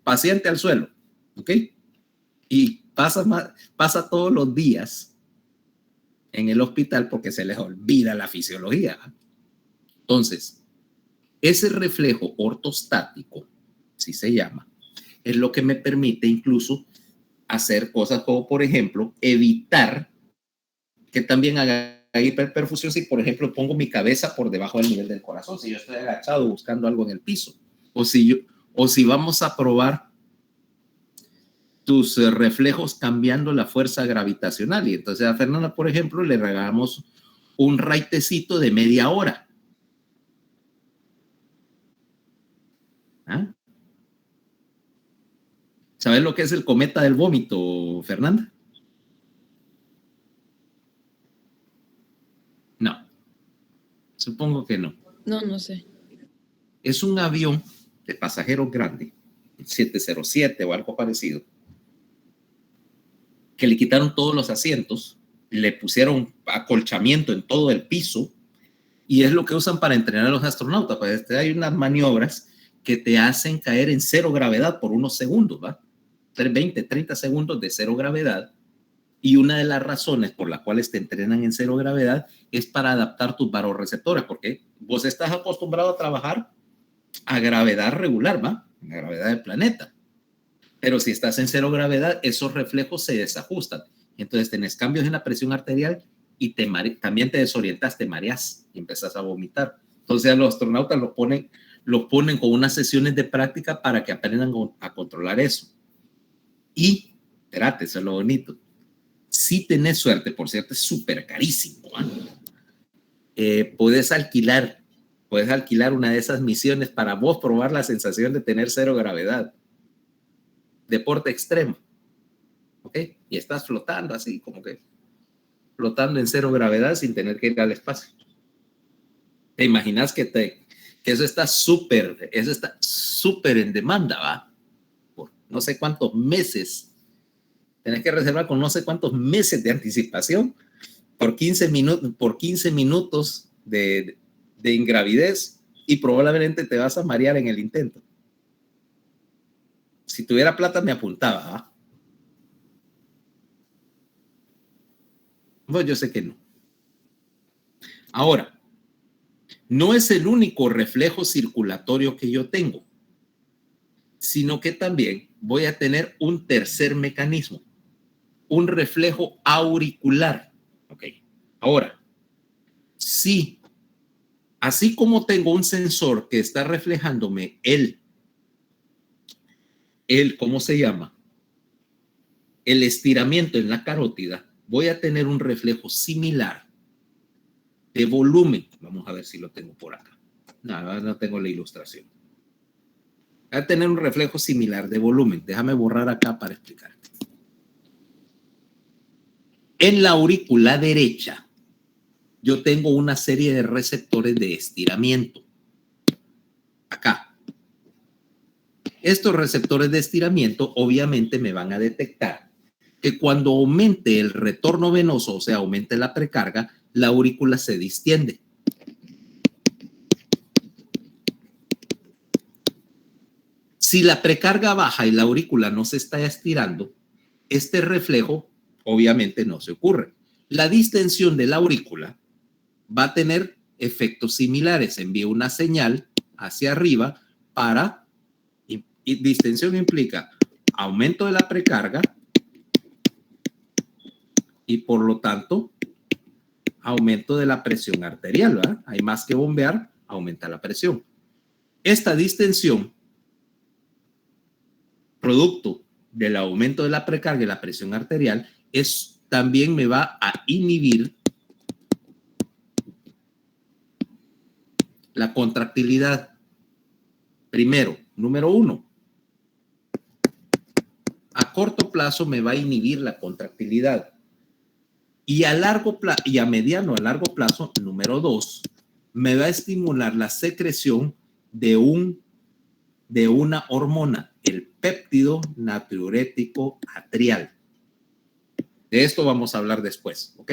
Paciente al suelo, ¿ok? Y pasa todos los días en el hospital porque se les olvida la fisiología. Entonces, ese reflejo ortostático, así se llama, es lo que me permite incluso hacer cosas como, por ejemplo, evitar que también haga hiperperfusión si, por ejemplo, pongo mi cabeza por debajo del nivel del corazón, si yo estoy agachado buscando algo en el piso, o si vamos a probar tus reflejos cambiando la fuerza gravitacional. Y entonces a Fernanda, por ejemplo, le regalamos un raitecito de media hora. ¿Ah? ¿Sabes lo que es el cometa del vómito, Fernanda? No, supongo que no. No, no sé. Es un avión de pasajeros grande, 707 o algo parecido, que le quitaron todos los asientos, le pusieron acolchamiento en todo el piso, y es lo que usan para entrenar a los astronautas. Pues hay unas maniobras que te hacen caer en 0 gravedad por unos segundos, ¿va? 20, 30 segundos de 0 gravedad, y una de las razones por las cuales te entrenan en 0 gravedad es para adaptar tus varoreceptores, porque vos estás acostumbrado a trabajar a gravedad regular, ¿va? La gravedad del planeta. Pero si estás en 0 gravedad, esos reflejos se desajustan. Entonces tenés cambios en la presión arterial y también te desorientas, te mareas y empezás a vomitar. Entonces a los astronautas los ponen con unas sesiones de práctica para que aprendan a controlar eso. Y, espérate, eso es lo bonito. Si tenés suerte, por cierto, es súper carísimo, ¿eh? Puedes alquilar Puedes alquilar una de esas misiones para vos probar la sensación de tener cero gravedad. Deporte extremo. ¿Ok? Y estás flotando así, como que flotando en cero gravedad sin tener que ir al espacio. ¿Te imaginas que eso está súper en demanda, va? Por no sé cuántos meses. Tenés que reservar con no sé cuántos meses de anticipación por 15 minutos de ingravidez y probablemente te vas a marear en el intento. Si tuviera plata me apuntaba, ¿va? Pues yo sé que no. Ahora, no es el único reflejo circulatorio que yo tengo, sino que también voy a tener un tercer mecanismo, un reflejo auricular. Ok. Ahora, sí, así como tengo un sensor que está reflejándome ¿cómo se llama? El estiramiento en la carótida, voy a tener un reflejo similar de volumen. Vamos a ver si lo tengo por acá. No tengo la ilustración. Voy a tener un reflejo similar de volumen. Déjame borrar acá para explicarte. En la aurícula derecha, yo tengo una serie de receptores de estiramiento. Acá. Estos receptores de estiramiento obviamente me van a detectar que cuando aumente el retorno venoso, o sea, aumente la precarga, la aurícula se distiende. Si la precarga baja y la aurícula no se está estirando, este reflejo obviamente no se ocurre. La distensión de la aurícula va a tener efectos similares. Envía una señal hacia arriba para, y distensión implica aumento de la precarga y por lo tanto aumento de la presión arterial, ¿verdad? Hay más que bombear, aumenta la presión. Esta distensión, producto del aumento de la precarga y la presión arterial, también me va a inhibir la contractilidad. Primero, número 1, a corto plazo me va a inhibir la contractilidad. Y a mediano, a largo plazo, número 2, me va a estimular la secreción de una hormona, el péptido natriurético atrial. De esto vamos a hablar después, ¿ok?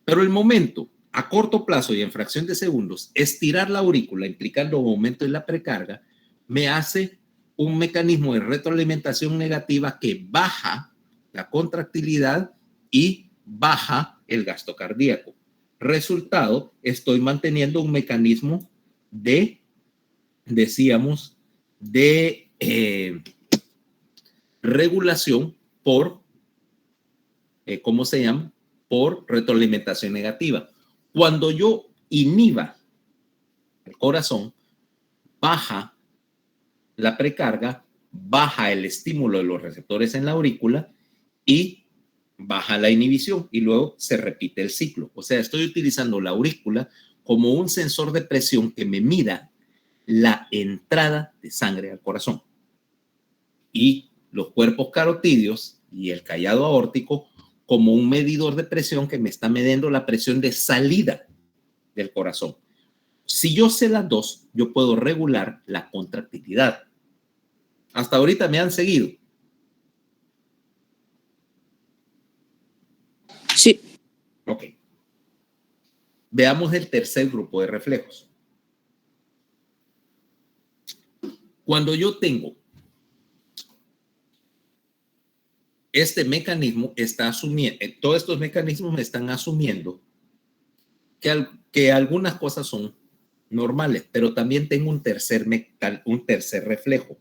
Pero el momento, a corto plazo y en fracción de segundos, estirar la aurícula, implicando un aumento en la precarga, me hace un mecanismo de retroalimentación negativa que baja la contractilidad y baja el gasto cardíaco. Resultado, estoy manteniendo un mecanismo decíamos, de regulación por, ¿cómo se llama? Por retroalimentación negativa. Cuando yo inhiba el corazón, baja la precarga, baja el estímulo de los receptores en la aurícula y baja la inhibición y luego se repite el ciclo. O sea, estoy utilizando la aurícula como un sensor de presión que me mida la entrada de sangre al corazón. Y los cuerpos carotídeos y el callado aórtico como un medidor de presión que me está midiendo la presión de salida del corazón. Si yo sé las dos, yo puedo regular la contractilidad. Hasta ahorita me han seguido. Sí. Ok. Veamos el tercer grupo de reflejos. Cuando yo tengo este mecanismo, está asumiendo, todos estos mecanismos me están asumiendo que algunas cosas son normales, pero también tengo un tercer reflejo,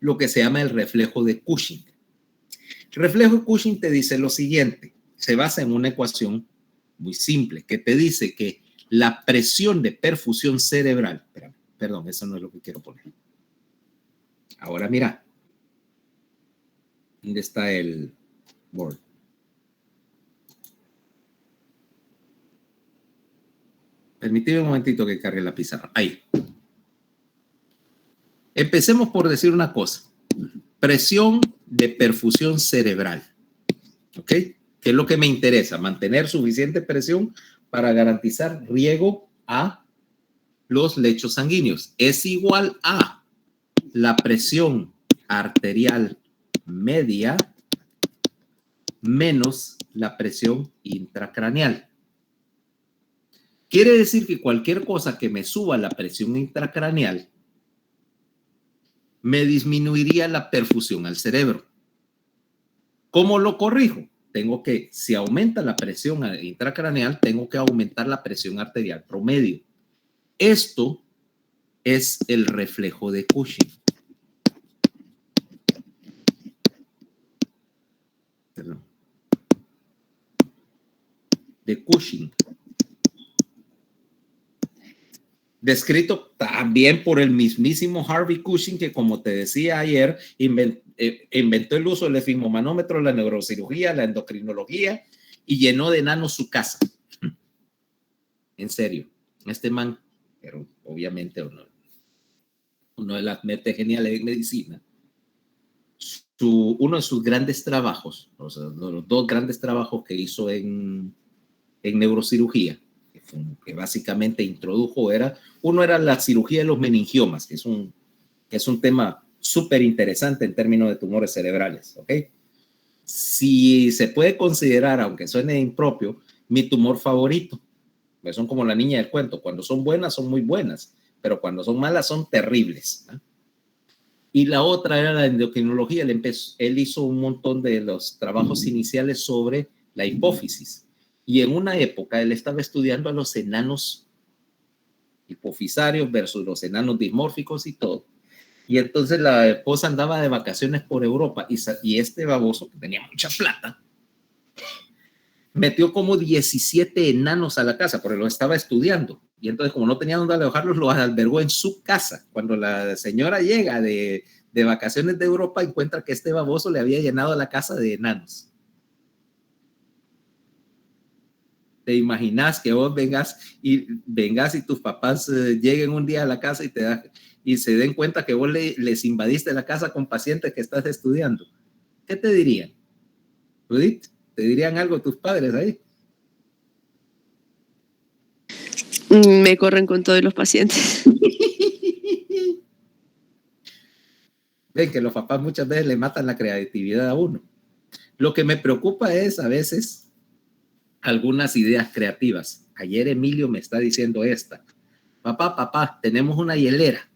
lo que se llama el reflejo de Cushing. El reflejo de Cushing te dice lo siguiente, se basa en una ecuación muy simple que te dice que la presión de perfusión cerebral, perdón, eso no es lo que quiero poner. Ahora mira, ¿dónde está el board? Permíteme un momentito que cargue la pizarra. Ahí. Empecemos por decir una cosa. Presión de perfusión cerebral. ¿Ok? ¿Qué es lo que me interesa? Mantener suficiente presión para garantizar riego a los lechos sanguíneos. Es igual a la presión arterial media menos la presión intracraneal. Quiere decir que cualquier cosa que me suba la presión intracraneal me disminuiría la perfusión al cerebro. ¿Cómo lo corrijo? Si aumenta la presión intracraneal, tengo que aumentar la presión arterial promedio. Esto es el reflejo de Cushing. Perdón. De Cushing. Descrito también por el mismísimo Harvey Cushing, que como te decía ayer, inventó el uso del esfigmomanómetro, la neurocirugía, la endocrinología y llenó de enanos su casa. En serio, este man, pero obviamente uno de las mentes geniales de medicina, uno de sus grandes trabajos, o sea, los dos grandes trabajos que hizo en neurocirugía, que básicamente introdujo, uno era la cirugía de los meningiomas, que es un tema súper interesante en términos de tumores cerebrales, ¿ok? Si se puede considerar, aunque suene impropio, mi tumor favorito, pues son como la niña del cuento, cuando son buenas son muy buenas, pero cuando son malas son terribles, ¿no? Y la otra era la endocrinología. Él hizo un montón de los trabajos iniciales sobre la hipófisis. Y en una época él estaba estudiando a los enanos hipofisarios versus los enanos dismórficos y todo. Y entonces la esposa andaba de vacaciones por Europa y este baboso, que tenía mucha plata, metió como 17 enanos a la casa porque lo estaba estudiando. Y entonces, como no tenía dónde alojarlos, los albergó en su casa. Cuando la señora llega de vacaciones de Europa, encuentra que este baboso le había llenado la casa de enanos. ¿Te imaginas que vos vengas y tus papás lleguen un día a la casa y se den cuenta que vos les invadiste la casa con pacientes que estás estudiando? ¿Qué te dirían? ¿Judith? ¿Te dirían algo tus padres ahí? Me corren con todos los pacientes. Ven que los papás muchas veces le matan la creatividad a uno. Lo que me preocupa es a veces algunas ideas creativas. Ayer Emilio me está diciendo esta. Papá, tenemos una hielera.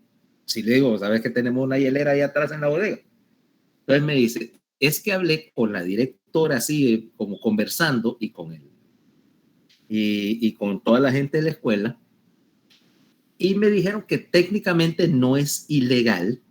Si le digo, ¿sabes que tenemos una hielera ahí atrás en la bodega? Entonces me dice, es que hablé con la directora así como conversando y con él y con toda la gente de la escuela y me dijeron que técnicamente no es ilegal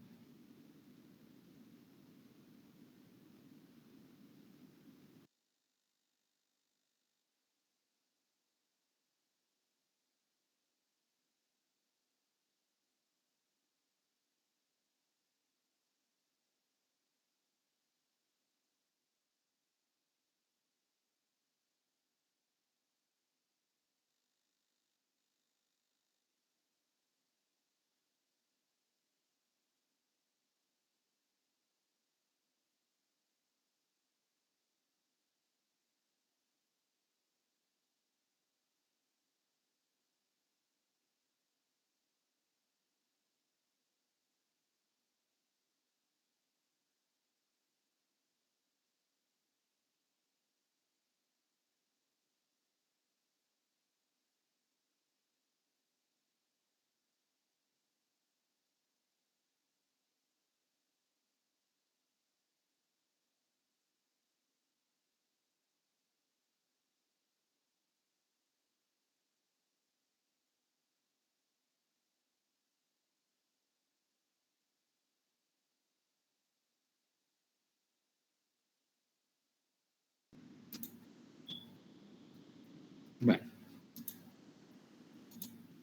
Bueno,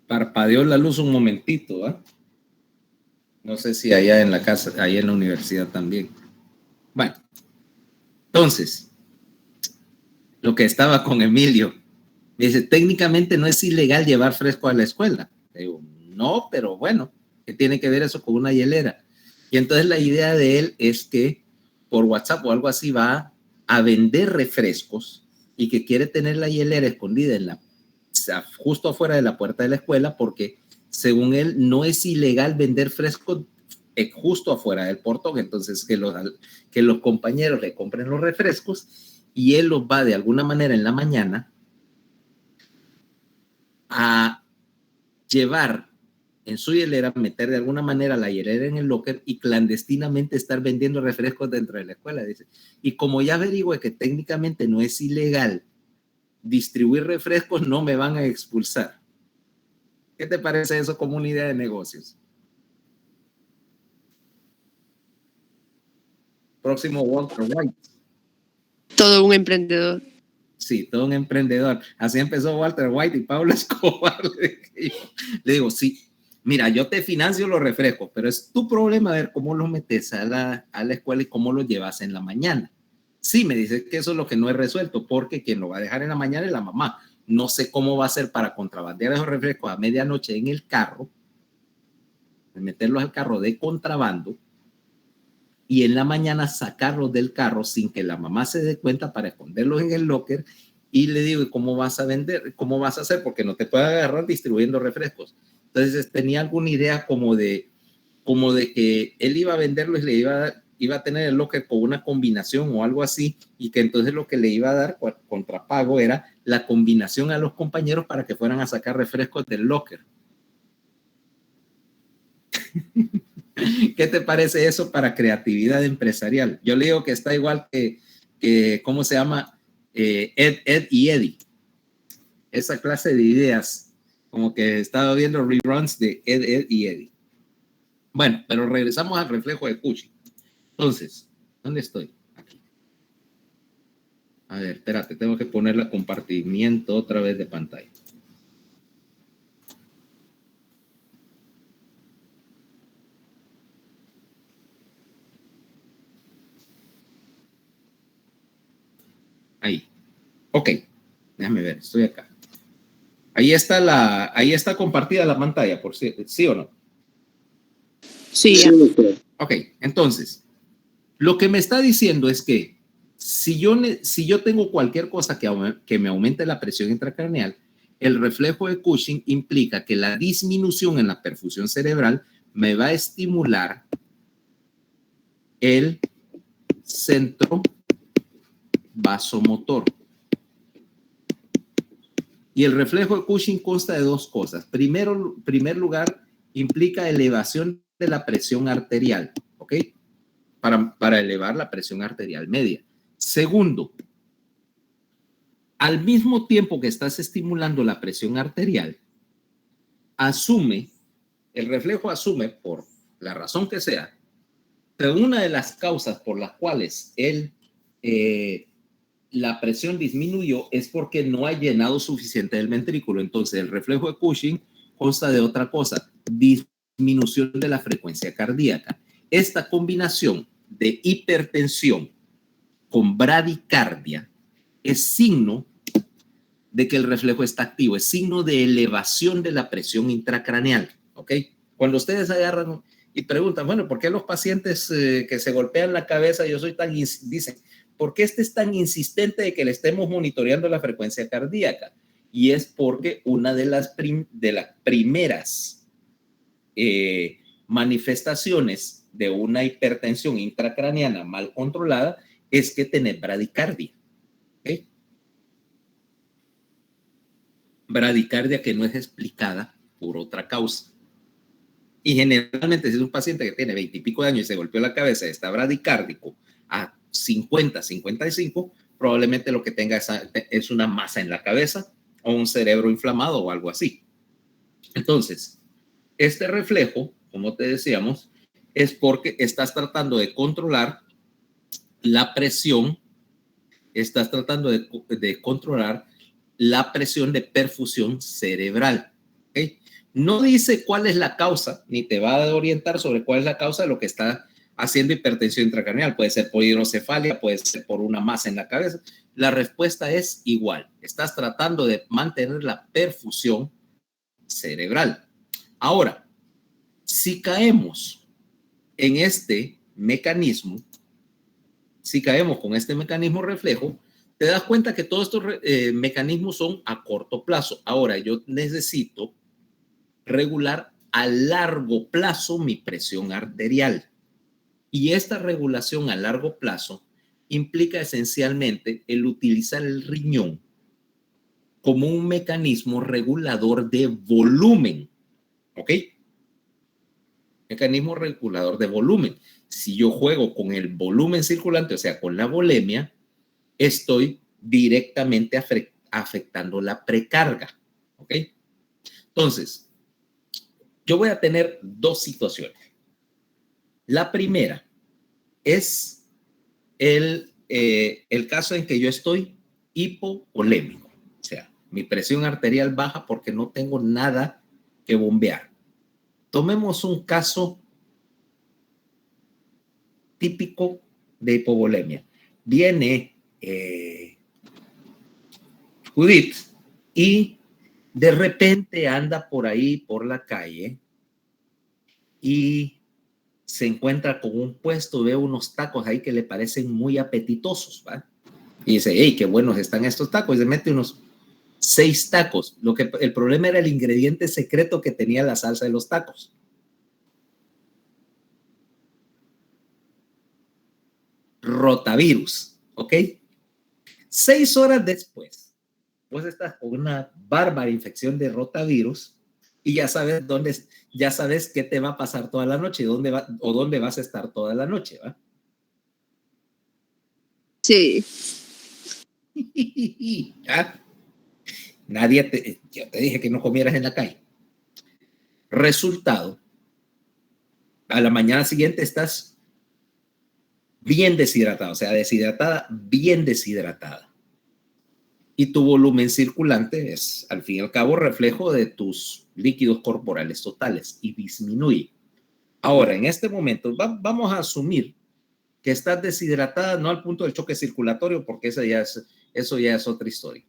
parpadeó la luz un momentito, ¿eh? No sé si allá en la casa, allá en la universidad también. Bueno, entonces, lo que estaba con Emilio, Me dice, técnicamente no es ilegal llevar fresco a la escuela. Le digo, no, pero bueno, ¿qué tiene que ver eso con una hielera? Y entonces la idea de él es que por WhatsApp o algo así va a vender refrescos y que quiere tener la hielera escondida en la, justo afuera de la puerta de la escuela porque según él no es ilegal vender frescos justo afuera del portón. Entonces que los compañeros le compren los refrescos y él los va de alguna manera en la mañana a llevar en su hielera, meter de alguna manera la hielera en el locker y clandestinamente estar vendiendo refrescos dentro de la escuela, dice. Y como ya averigüe que técnicamente no es ilegal distribuir refrescos, no me van a expulsar. ¿Qué te parece eso como una idea de negocios? Próximo Walter White. Todo un emprendedor. Sí, todo un emprendedor. Así empezó Walter White y Pablo Escobar. Le digo, sí, mira, yo te financio los refrescos, pero es tu problema ver cómo los metes a la escuela y cómo los llevas en la mañana. Sí, me dice que eso es lo que no he resuelto, porque quien lo va a dejar en la mañana es la mamá. No sé cómo va a ser para contrabandear esos refrescos a medianoche en el carro, meterlos al carro de contrabando y en la mañana sacarlos del carro sin que la mamá se dé cuenta para esconderlos en el locker. Y le digo, ¿cómo vas a vender? ¿Cómo vas a hacer? Porque no te puedes agarrar distribuyendo refrescos. Entonces tenía alguna idea como de que él iba a venderlos y le iba a tener el locker con una combinación o algo así, y que entonces lo que le iba a dar contrapago era la combinación a los compañeros para que fueran a sacar refrescos del locker. ¿Qué te parece eso para creatividad empresarial? Yo le digo que está igual que ¿cómo se llama? Ed y Eddie. Esa clase de ideas, como que he estado viendo reruns de Ed y Eddie. Bueno, pero regresamos al reflejo de Cushing. Entonces, ¿dónde estoy? Aquí. A ver, espérate, tengo que ponerle a compartimiento otra vez de pantalla. Ahí. Ok, déjame ver, estoy acá. Ahí está compartida la pantalla, por sí o no. Sí. Ok, entonces, lo que me está diciendo es que si yo tengo cualquier cosa que me aumente la presión intracraneal, el reflejo de Cushing implica que la disminución en la perfusión cerebral me va a estimular el centro vasomotor. Y el reflejo de Cushing consta de dos cosas. Primer lugar, implica elevación de la presión arterial, ¿ok? Para elevar la presión arterial media. Segundo, al mismo tiempo que estás estimulando la presión arterial, el reflejo asume, por la razón que sea, que una de las causas por las cuales la presión disminuyó es porque no ha llenado suficiente el ventrículo. Entonces, el reflejo de Cushing consta de otra cosa, disminución de la frecuencia cardíaca. Esta combinación de hipertensión con bradicardia es signo de que el reflejo está activo, es signo de elevación de la presión intracraneal, ¿ok? Cuando ustedes agarran y preguntan, bueno, ¿por qué los pacientes que se golpean la cabeza, dicen, ¿por qué es tan insistente de que le estemos monitoreando la frecuencia cardíaca? Y es porque una de las primeras manifestaciones de una hipertensión intracraneana mal controlada es que tener bradicardia. ¿Okay? Bradicardia que no es explicada por otra causa. Y generalmente si es un paciente que tiene 20 y pico de años y se golpeó la cabeza y está bradicárdico a 50, 55, probablemente lo que tenga es una masa en la cabeza o un cerebro inflamado o algo así. Entonces, este reflejo, como te decíamos, es porque estás tratando de controlar la presión, estás tratando de controlar la presión de perfusión cerebral. ¿Okay? No dice cuál es la causa, ni te va a orientar sobre cuál es la causa de lo que está haciendo hipertensión intracraneal. Puede ser por hidrocefalia, puede ser por una masa en la cabeza. La respuesta es igual. Estás tratando de mantener la perfusión cerebral. Ahora, si caemos en este mecanismo, si caemos con este mecanismo reflejo, te das cuenta que todos estos mecanismos son a corto plazo. Ahora, yo necesito regular a largo plazo mi presión arterial. Y esta regulación a largo plazo implica esencialmente el utilizar el riñón como un mecanismo regulador de volumen. ¿Ok? Mecanismo regulador de volumen. Si yo juego con el volumen circulante, o sea, con la volemia, estoy directamente afectando la precarga. ¿Ok? Entonces, yo voy a tener dos situaciones. La primera es el caso en que yo estoy hipovolémico. O sea, mi presión arterial baja porque no tengo nada que bombear. Tomemos un caso típico de hipovolemia. Viene Judith y de repente anda por ahí, por la calle, y se encuentra con un puesto, ve unos tacos ahí que le parecen muy apetitosos, ¿va? Y dice, hey, qué buenos están estos tacos. Y se mete unos 6 tacos. El problema era el ingrediente secreto que tenía la salsa de los tacos. Rotavirus, ¿ok? 6 horas después, vos estás con una bárbara infección de rotavirus y ya sabes qué te va a pasar toda la noche y dónde vas a estar toda la noche, ¿va? Sí. ¿Ah? Yo te dije que no comieras en la calle. Resultado, a la mañana siguiente estás bien deshidratada, o sea, deshidratada, bien deshidratada. Y tu volumen circulante es, al fin y al cabo, reflejo de tus líquidos corporales totales y disminuye. Ahora, en este momento, vamos a asumir que estás deshidratada, no al punto del choque circulatorio, porque eso ya es otra historia.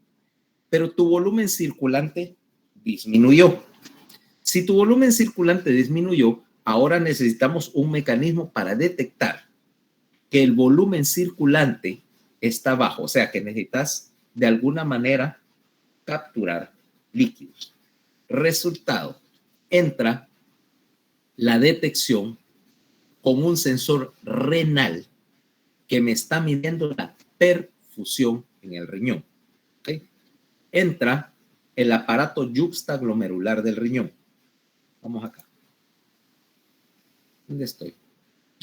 Pero tu volumen circulante disminuyó. Si tu volumen circulante disminuyó, ahora necesitamos un mecanismo para detectar que el volumen circulante está bajo, o sea que necesitas de alguna manera capturar líquidos. Resultado, entra la detección con un sensor renal que me está midiendo la perfusión en el riñón. ¿Okay? Entra el aparato yuxtaglomerular del riñón. Vamos acá. ¿Dónde estoy?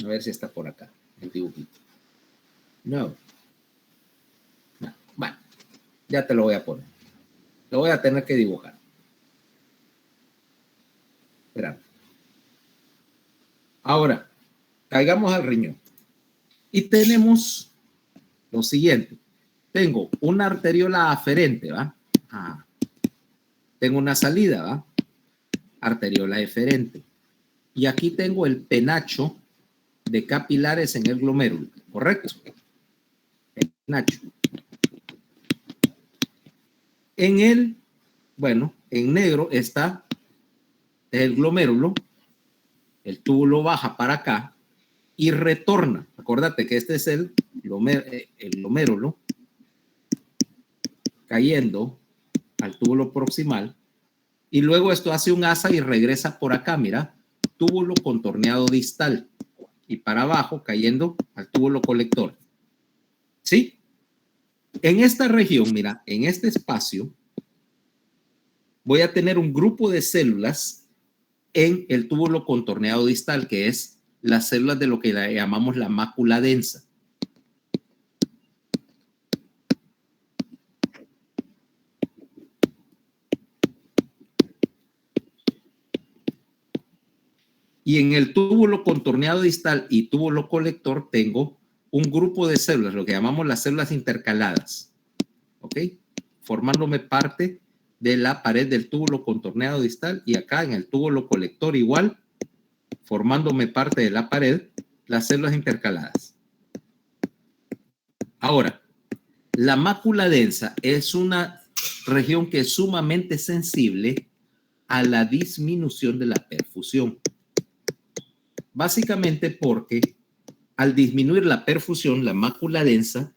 A ver si está por acá, el dibujito. No. Bueno, ya te lo voy a poner. Lo voy a tener que dibujar. Espera. Ahora, caigamos al riñón. Y tenemos lo siguiente. Tengo una arteriola aferente, ¿va? Tengo una salida, ¿va? Arteriola eferente. Y aquí tengo el penacho de capilares en el glomérulo, ¿correcto? El penacho. En negro está el glomérulo, el túbulo baja para acá y retorna. Acuérdate que este es el glomérulo cayendo al túbulo proximal y luego esto hace un asa y regresa por acá, mira, túbulo contorneado distal y para abajo cayendo al túbulo colector. ¿Sí? En esta región, mira, en este espacio voy a tener un grupo de células en el túbulo contorneado distal, que es las células de lo que llamamos la mácula densa. Y en el túbulo contorneado distal y túbulo colector tengo un grupo de células, lo que llamamos las células intercaladas, ¿ok? Formándome parte de la pared del túbulo contorneado distal y acá en el túbulo colector igual, formándome parte de la pared, las células intercaladas. Ahora, La mácula densa es una región que es sumamente sensible a la disminución de la perfusión. Básicamente porque al disminuir la perfusión, la mácula densa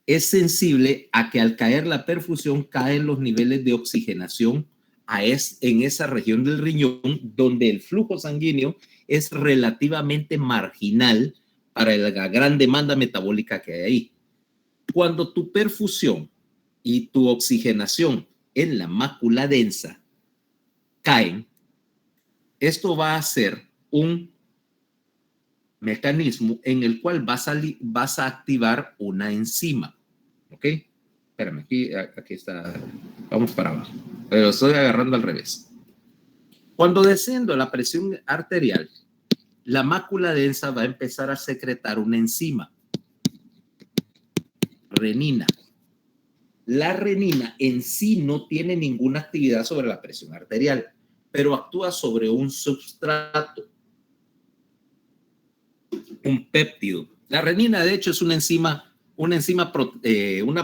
es sensible a que al caer la perfusión caen los niveles de oxigenación en esa región del riñón donde el flujo sanguíneo es relativamente marginal para la gran demanda metabólica que hay ahí. Cuando tu perfusión y tu oxigenación en la mácula densa caen, esto va a ser un mecanismo en el cual vas a activar una enzima. ¿Ok? Espérame, aquí está. Vamos para abajo. Pero estoy agarrando al revés. Cuando desciendo la presión arterial, la mácula densa va a empezar a secretar una enzima, renina. La renina en sí no tiene ninguna actividad sobre la presión arterial, pero actúa sobre un substrato, un péptido. La renina, de hecho, es una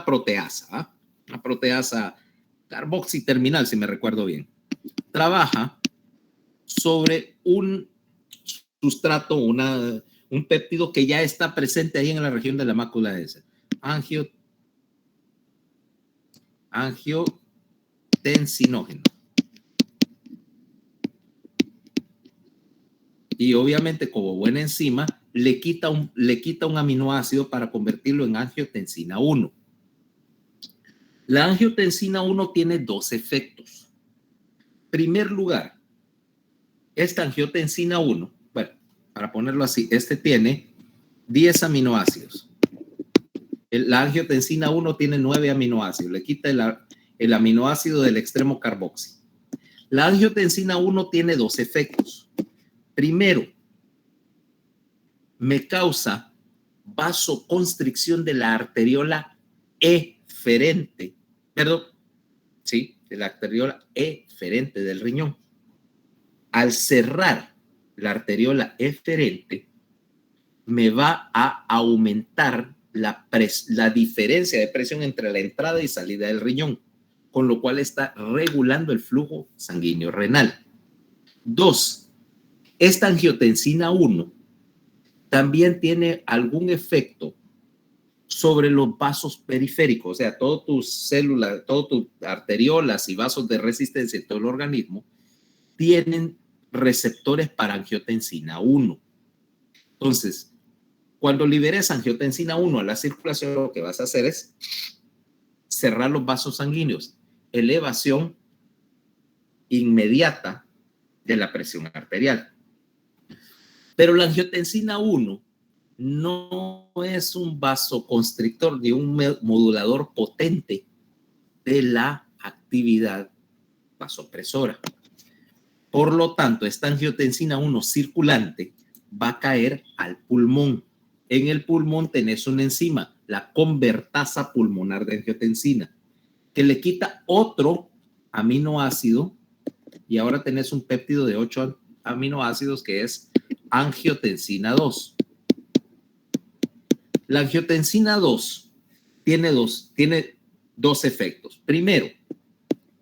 proteasa, ¿eh? Una proteasa carboxiterminal, si me recuerdo bien. Trabaja sobre un sustrato, un péptido que ya está presente ahí en la región de la mácula densa. Angiotensinógeno. Y obviamente, como buena enzima, le quita un aminoácido para convertirlo en angiotensina 1. La angiotensina 1 tiene dos efectos. En primer lugar, esta angiotensina 1, bueno, para ponerlo así, tiene 10 aminoácidos. La angiotensina 1 tiene 9 aminoácidos. Le quita el aminoácido del extremo carboxi. La angiotensina 1 tiene dos efectos. Primero, me causa vasoconstricción de la arteriola eferente. Perdón, sí, de la arteriola eferente del riñón. Al cerrar la arteriola eferente, me va a aumentar la diferencia de presión entre la entrada y salida del riñón, con lo cual está regulando el flujo sanguíneo renal. 2. Esta angiotensina 1 también tiene algún efecto sobre los vasos periféricos, o sea, todas tus células, todas tus arteriolas y vasos de resistencia en todo el organismo tienen receptores para angiotensina 1. Entonces, cuando liberes angiotensina 1 a la circulación, lo que vas a hacer es cerrar los vasos sanguíneos, elevación inmediata de la presión arterial. Pero la angiotensina 1 no es un vasoconstrictor ni un modulador potente de la actividad vasopresora. Por lo tanto, esta angiotensina 1 circulante va a caer al pulmón. En el pulmón tenés una enzima, la convertasa pulmonar de angiotensina, que le quita otro aminoácido y ahora tenés un péptido de 8 aminoácidos que es angiotensina 2. La angiotensina 2 tiene dos efectos. Primero,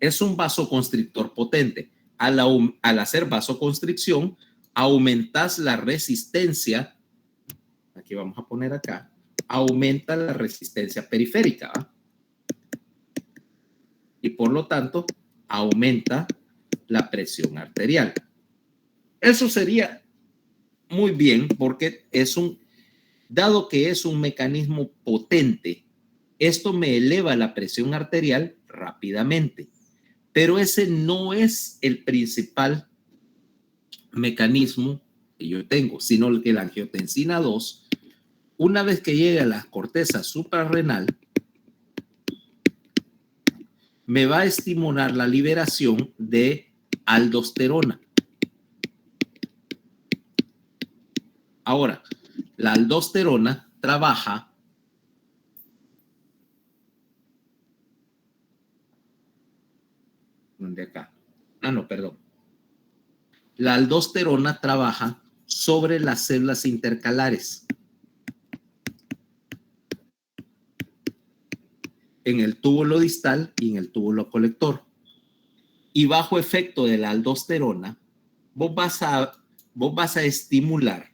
es un vasoconstrictor potente. Al hacer vasoconstricción, aumentas la resistencia. Aquí vamos a poner acá. Aumenta la resistencia periférica, ¿va? Y por lo tanto, aumenta la presión arterial. Eso sería muy bien porque dado que es un mecanismo potente, esto me eleva la presión arterial rápidamente. Pero ese no es el principal mecanismo que yo tengo, sino que la angiotensina 2, una vez que llega a la corteza suprarrenal, me va a estimular la liberación de aldosterona. Ahora, la aldosterona trabaja de acá. Perdón. La aldosterona trabaja sobre las células intercalares. en el túbulo distal y en el túbulo colector. Y bajo efecto de la aldosterona, vos vas a estimular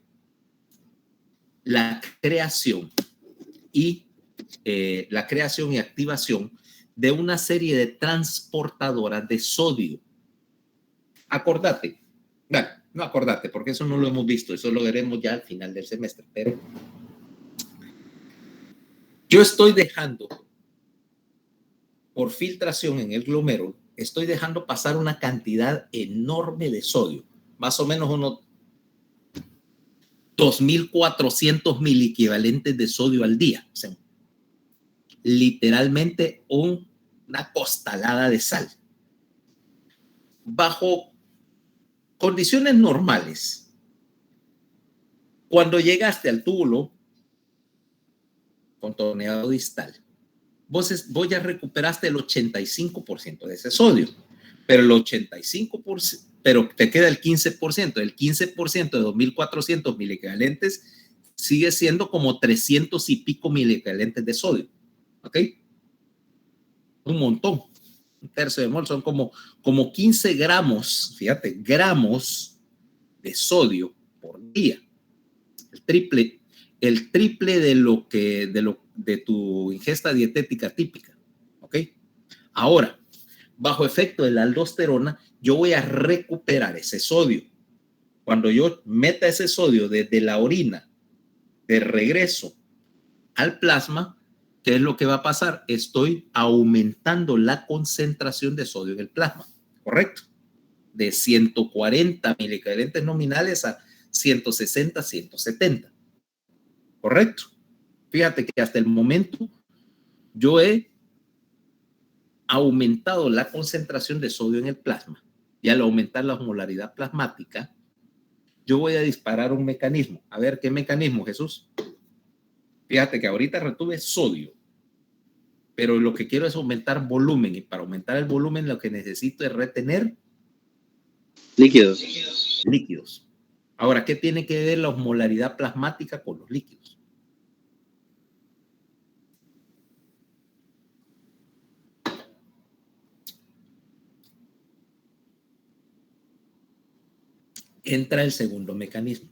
la creación y activación de una serie de transportadoras de sodio. Acordate, bueno, no acordate, porque eso no lo hemos visto, eso lo veremos ya al final del semestre, pero yo estoy dejando por filtración en el glomérulo, estoy dejando pasar una cantidad enorme de sodio, más o menos unos 2.400 miliequivalentes de sodio al día. O sea, literalmente una costalada de sal. Bajo condiciones normales, cuando llegaste al túbulo contorneado distal, vos ya recuperaste el 85% de ese sodio, pero el 85%, pero te queda el 15%. El 15% de 2.400 miliequivalentes sigue siendo como 300 y pico miliequivalentes de sodio. ¿Ok? Un montón. Un tercio de mol son como 15 gramos, fíjate, gramos de sodio por día. El triple de tu ingesta dietética típica. ¿Ok? Ahora, bajo efecto de la aldosterona, yo voy a recuperar ese sodio. Cuando yo meta ese sodio desde la orina de regreso al plasma, ¿qué es lo que va a pasar? Estoy aumentando la concentración de sodio en el plasma, ¿correcto? De 140 milivalentes nominales a 160, 170, ¿correcto? Fíjate que hasta el momento yo he aumentado la concentración de sodio en el plasma y al aumentar la osmolaridad plasmática, yo voy a disparar un mecanismo. A ver, ¿qué mecanismo, Jesús? Fíjate que ahorita retuve sodio, pero lo que quiero es aumentar volumen, y para aumentar el volumen lo que necesito es retener líquidos. Ahora, ¿qué tiene que ver la osmolaridad plasmática con los líquidos? Entra el segundo mecanismo.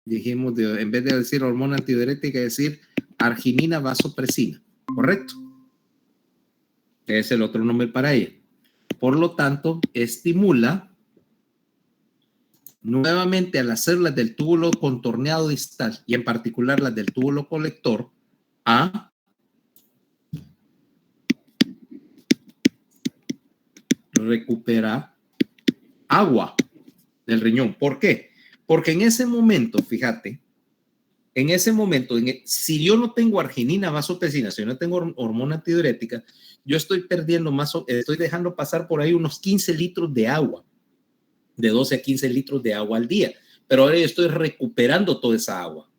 Dijimos, en vez de decir hormona antidiurética, decir arginina vasopresina, ¿correcto? que es el otro nombre para ella. Por lo tanto, estimula nuevamente al hacer las del túbulo contorneado distal y en particular las del túbulo colector a recuperar agua del riñón. ¿Por qué? Porque en ese momento, fíjate, si yo no tengo arginina vasopresina, si yo no tengo hormona antidiurética, yo estoy perdiendo estoy dejando pasar por ahí unos 15 litros de agua, de 12 a 15 litros de agua al día. Pero ahora yo estoy recuperando toda esa agua.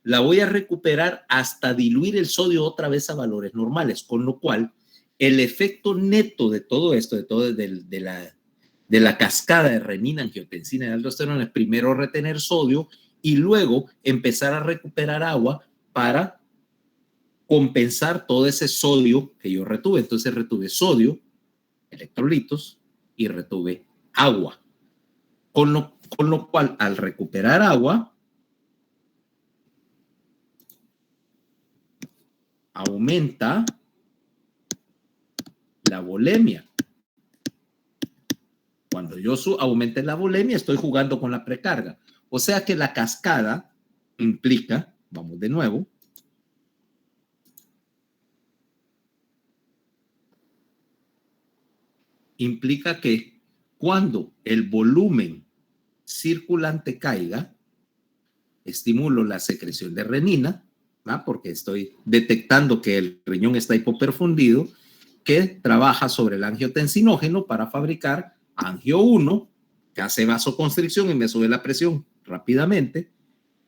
La voy a recuperar hasta diluir el sodio otra vez a valores normales, con lo cual el efecto neto de todo esto, de la cascada de renina, angiotensina y aldosterona es primero retener sodio y luego empezar a recuperar agua para compensar todo ese sodio que yo retuve. Entonces retuve sodio, electrolitos y retuve agua. Con lo cual, al recuperar agua, aumenta la volemia. Cuando yo aumente la volemia, estoy jugando con la precarga. O sea que la cascada implica, vamos de nuevo, implica que cuando el volumen circulante caiga, estimulo la secreción de renina, ¿va? Porque estoy detectando que el riñón está hipoperfundido, que trabaja sobre el angiotensinógeno para fabricar angio 1, que hace vasoconstricción y me sube la presión rápidamente,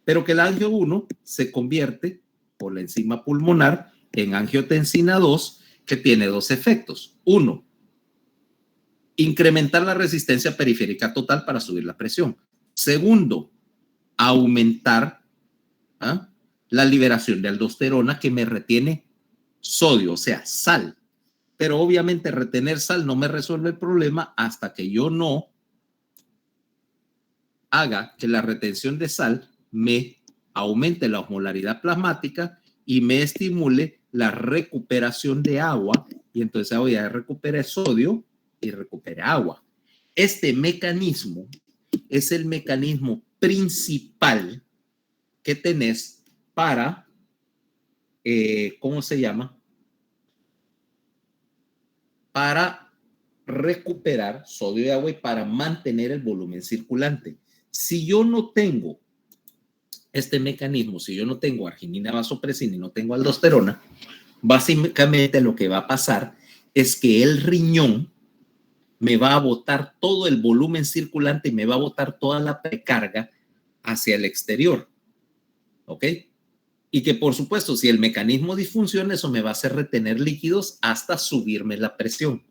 pero que el angio 1 se convierte por la enzima pulmonar en angiotensina 2, que tiene dos efectos. Uno, incrementar la resistencia periférica total para subir la presión. Segundo, aumentar la liberación de aldosterona que me retiene sodio, o sea, sal. Pero obviamente retener sal no me resuelve el problema hasta que yo no haga que la retención de sal me aumente la osmolaridad plasmática y me estimule la recuperación de agua. Y entonces voy a recuperar sodio y recuperar agua. Este mecanismo es el mecanismo principal que tenés para, ¿cómo se llama? Para recuperar sodio y agua y para mantener el volumen circulante. Si yo no tengo este mecanismo, si yo no tengo arginina vasopresina y no tengo aldosterona, básicamente lo que va a pasar es que el riñón me va a botar todo el volumen circulante y me va a botar toda la precarga hacia el exterior. ¿Ok? Y que por supuesto, si el mecanismo disfunciona, eso me va a hacer retener líquidos hasta subirme la presión.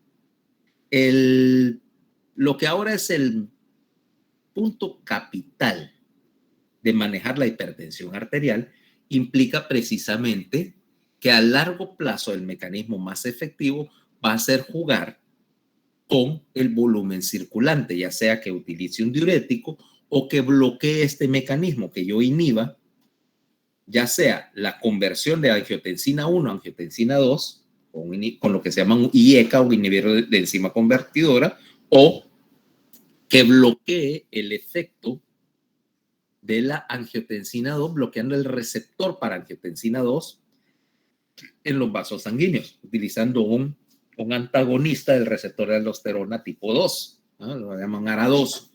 Lo que ahora es el punto capital de manejar la hipertensión arterial implica precisamente que a largo plazo el mecanismo más efectivo va a ser jugar con el volumen circulante, ya sea que utilice un diurético o que bloquee este mecanismo, que yo inhiba, ya sea la conversión de angiotensina 1 a angiotensina 2, con lo que se llama un IECA o inhibidor de enzima convertidora, o que bloquee el efecto de la angiotensina 2, bloqueando el receptor para angiotensina 2 en los vasos sanguíneos, utilizando un antagonista del receptor de aldosterona tipo 2, ¿no? Lo llaman ARA2,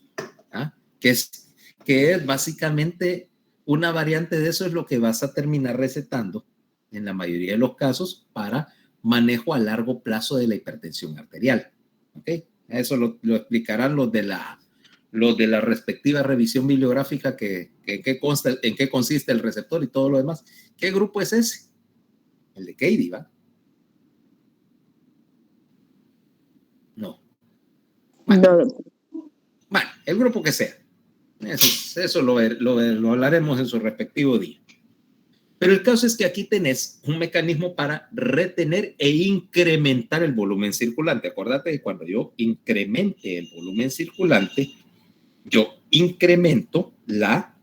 ¿no? que es básicamente una variante de eso, es lo que vas a terminar recetando en la mayoría de los casos para manejo a largo plazo de la hipertensión arterial. ¿Okay? Eso lo explicarán los de la respectiva revisión bibliográfica, en qué consiste el receptor y todo lo demás. ¿Qué grupo es ese? El de Katie, ¿va? No. Bueno, el grupo que sea. Eso lo hablaremos en su respectivo día. Pero el caso es que aquí tenés un mecanismo para retener e incrementar el volumen circulante. Acuérdate que cuando yo incremente el volumen circulante, yo incremento la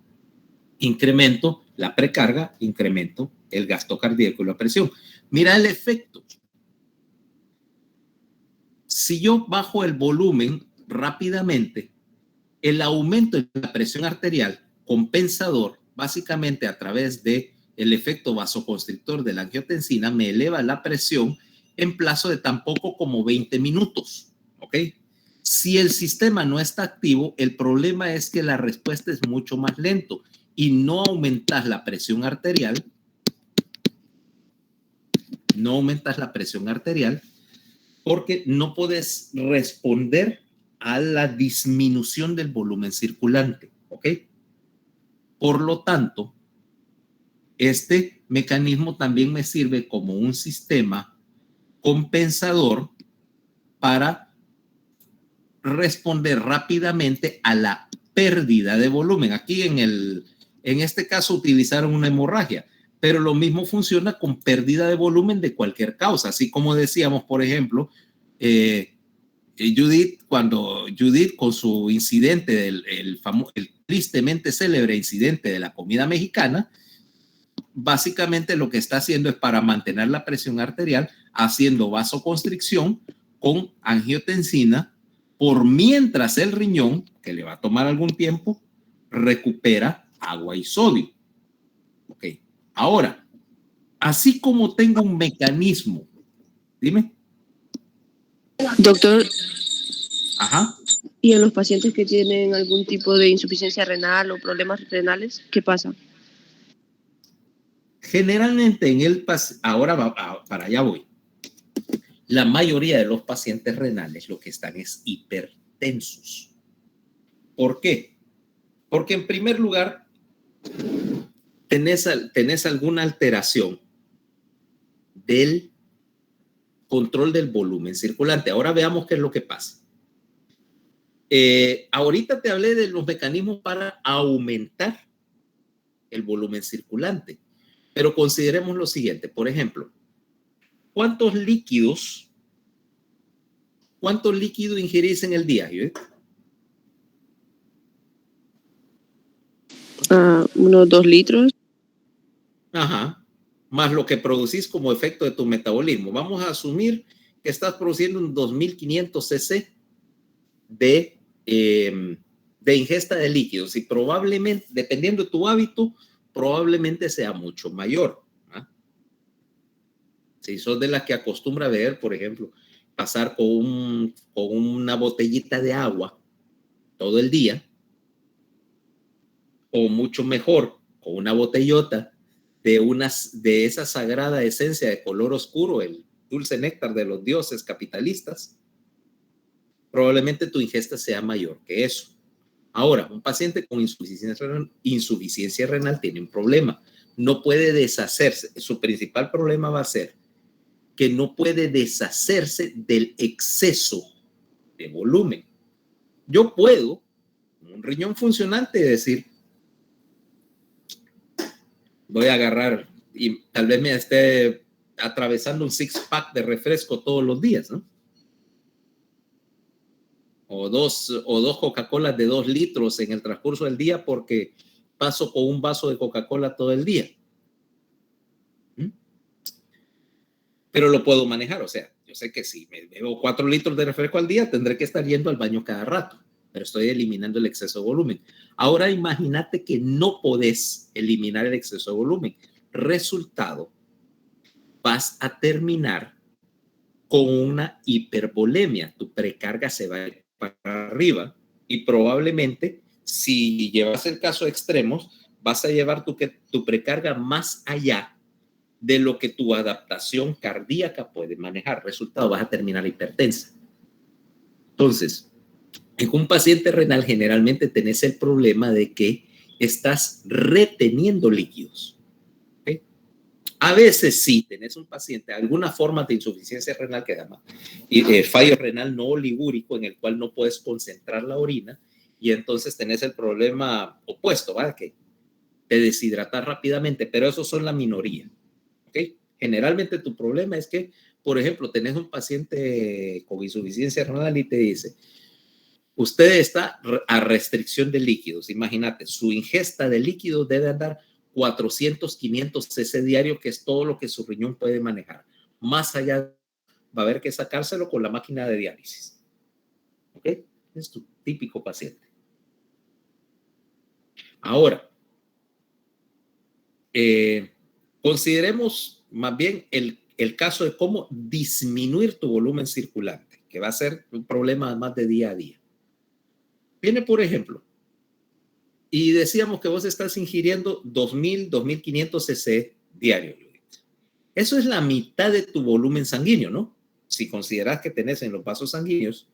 precarga, incremento el gasto cardíaco y la presión. Mira el efecto. si yo bajo el volumen rápidamente, el aumento de la presión arterial compensador, básicamente a través de el efecto vasoconstrictor de la angiotensina, me eleva la presión en plazo de tan poco como 20 minutos, ¿ok? Si el sistema no está activo, el problema es que la respuesta es mucho más lento y no aumentas la presión arterial, porque no puedes responder a la disminución del volumen circulante, ¿ok? Por lo tanto, este mecanismo también me sirve como un sistema compensador para responder rápidamente a la pérdida de volumen. Aquí en este caso utilizaron una hemorragia, pero lo mismo funciona con pérdida de volumen de cualquier causa. Así como decíamos, por ejemplo, Judith con su incidente, el tristemente célebre incidente de la comida mexicana, básicamente lo que está haciendo es para mantener la presión arterial, haciendo vasoconstricción con angiotensina, por mientras el riñón, que le va a tomar algún tiempo, recupera agua y sodio. Ok, ahora, así como tengo un mecanismo, dime. Doctor, Ajá. ¿y en los pacientes que tienen algún tipo de insuficiencia renal o problemas renales, qué pasa? Generalmente en el ahora para allá voy. La mayoría de los pacientes renales lo que están es hipertensos. ¿Por qué? Porque en primer lugar tenés alguna alteración del control del volumen circulante. Ahora veamos qué es lo que pasa. Ahorita te hablé de los mecanismos para aumentar el volumen circulante, pero consideremos lo siguiente. Por ejemplo, ¿cuántos líquidos ingerís en el día? Unos 2 litros. Ajá. Más lo que producís como efecto de tu metabolismo. Vamos a asumir que estás produciendo un 2500 cc de ingesta de líquidos y probablemente, dependiendo de tu hábito, probablemente sea mucho mayor. ¿Ah? Si sos de las que acostumbra a ver, por ejemplo, pasar con una botellita de agua todo el día, o mucho mejor, con una botellota de esa sagrada esencia de color oscuro, el dulce néctar de los dioses capitalistas, probablemente tu ingesta sea mayor que eso. Ahora, un paciente con insuficiencia renal tiene un problema. No puede deshacerse. Su principal problema va a ser que no puede deshacerse del exceso de volumen. Yo puedo, con un riñón funcionante, decir, voy a agarrar y tal vez me esté atravesando un six-pack de refresco todos los días, ¿no? O dos Coca-Colas de 2 litros en el transcurso del día porque paso con un vaso de Coca-Cola todo el día. Pero lo puedo manejar, o sea, yo sé que si me bebo 4 litros de refresco al día, tendré que estar yendo al baño cada rato, pero estoy eliminando el exceso de volumen. Ahora imagínate que no podés eliminar el exceso de volumen. Resultado, vas a terminar con una hipervolemia. Tu precarga se va a ir para arriba y probablemente, si llevas el caso extremos, vas a llevar tu precarga más allá de lo que tu adaptación cardíaca puede manejar. Resultado, vas a terminar hipertensa. Entonces, en un paciente renal generalmente tenés el problema de que estás reteniendo líquidos. ¿Okay? A veces sí, tenés un paciente, alguna forma de insuficiencia renal que llama fallo renal no oligúrico, en el cual no puedes concentrar la orina y entonces tenés el problema opuesto, ¿vale? Que te deshidratas rápidamente, pero esos son la minoría. ¿Okay? Generalmente tu problema es que, por ejemplo, tenés un paciente con insuficiencia renal y te dice, usted está a restricción de líquidos. Imagínate, su ingesta de líquidos debe andar 400, 500 cc diario, que es todo lo que su riñón puede manejar. Más allá va a haber que sacárselo con la máquina de diálisis. ¿Ok? Es tu típico paciente. Ahora, consideremos más bien el caso de cómo disminuir tu volumen circulante, que va a ser un problema más de día a día. Viene, por ejemplo, y decíamos que vos estás ingiriendo 2.000, 2.500 cc diario. Eso es la mitad de tu volumen sanguíneo, ¿no? Si consideras que tenés en los vasos sanguíneos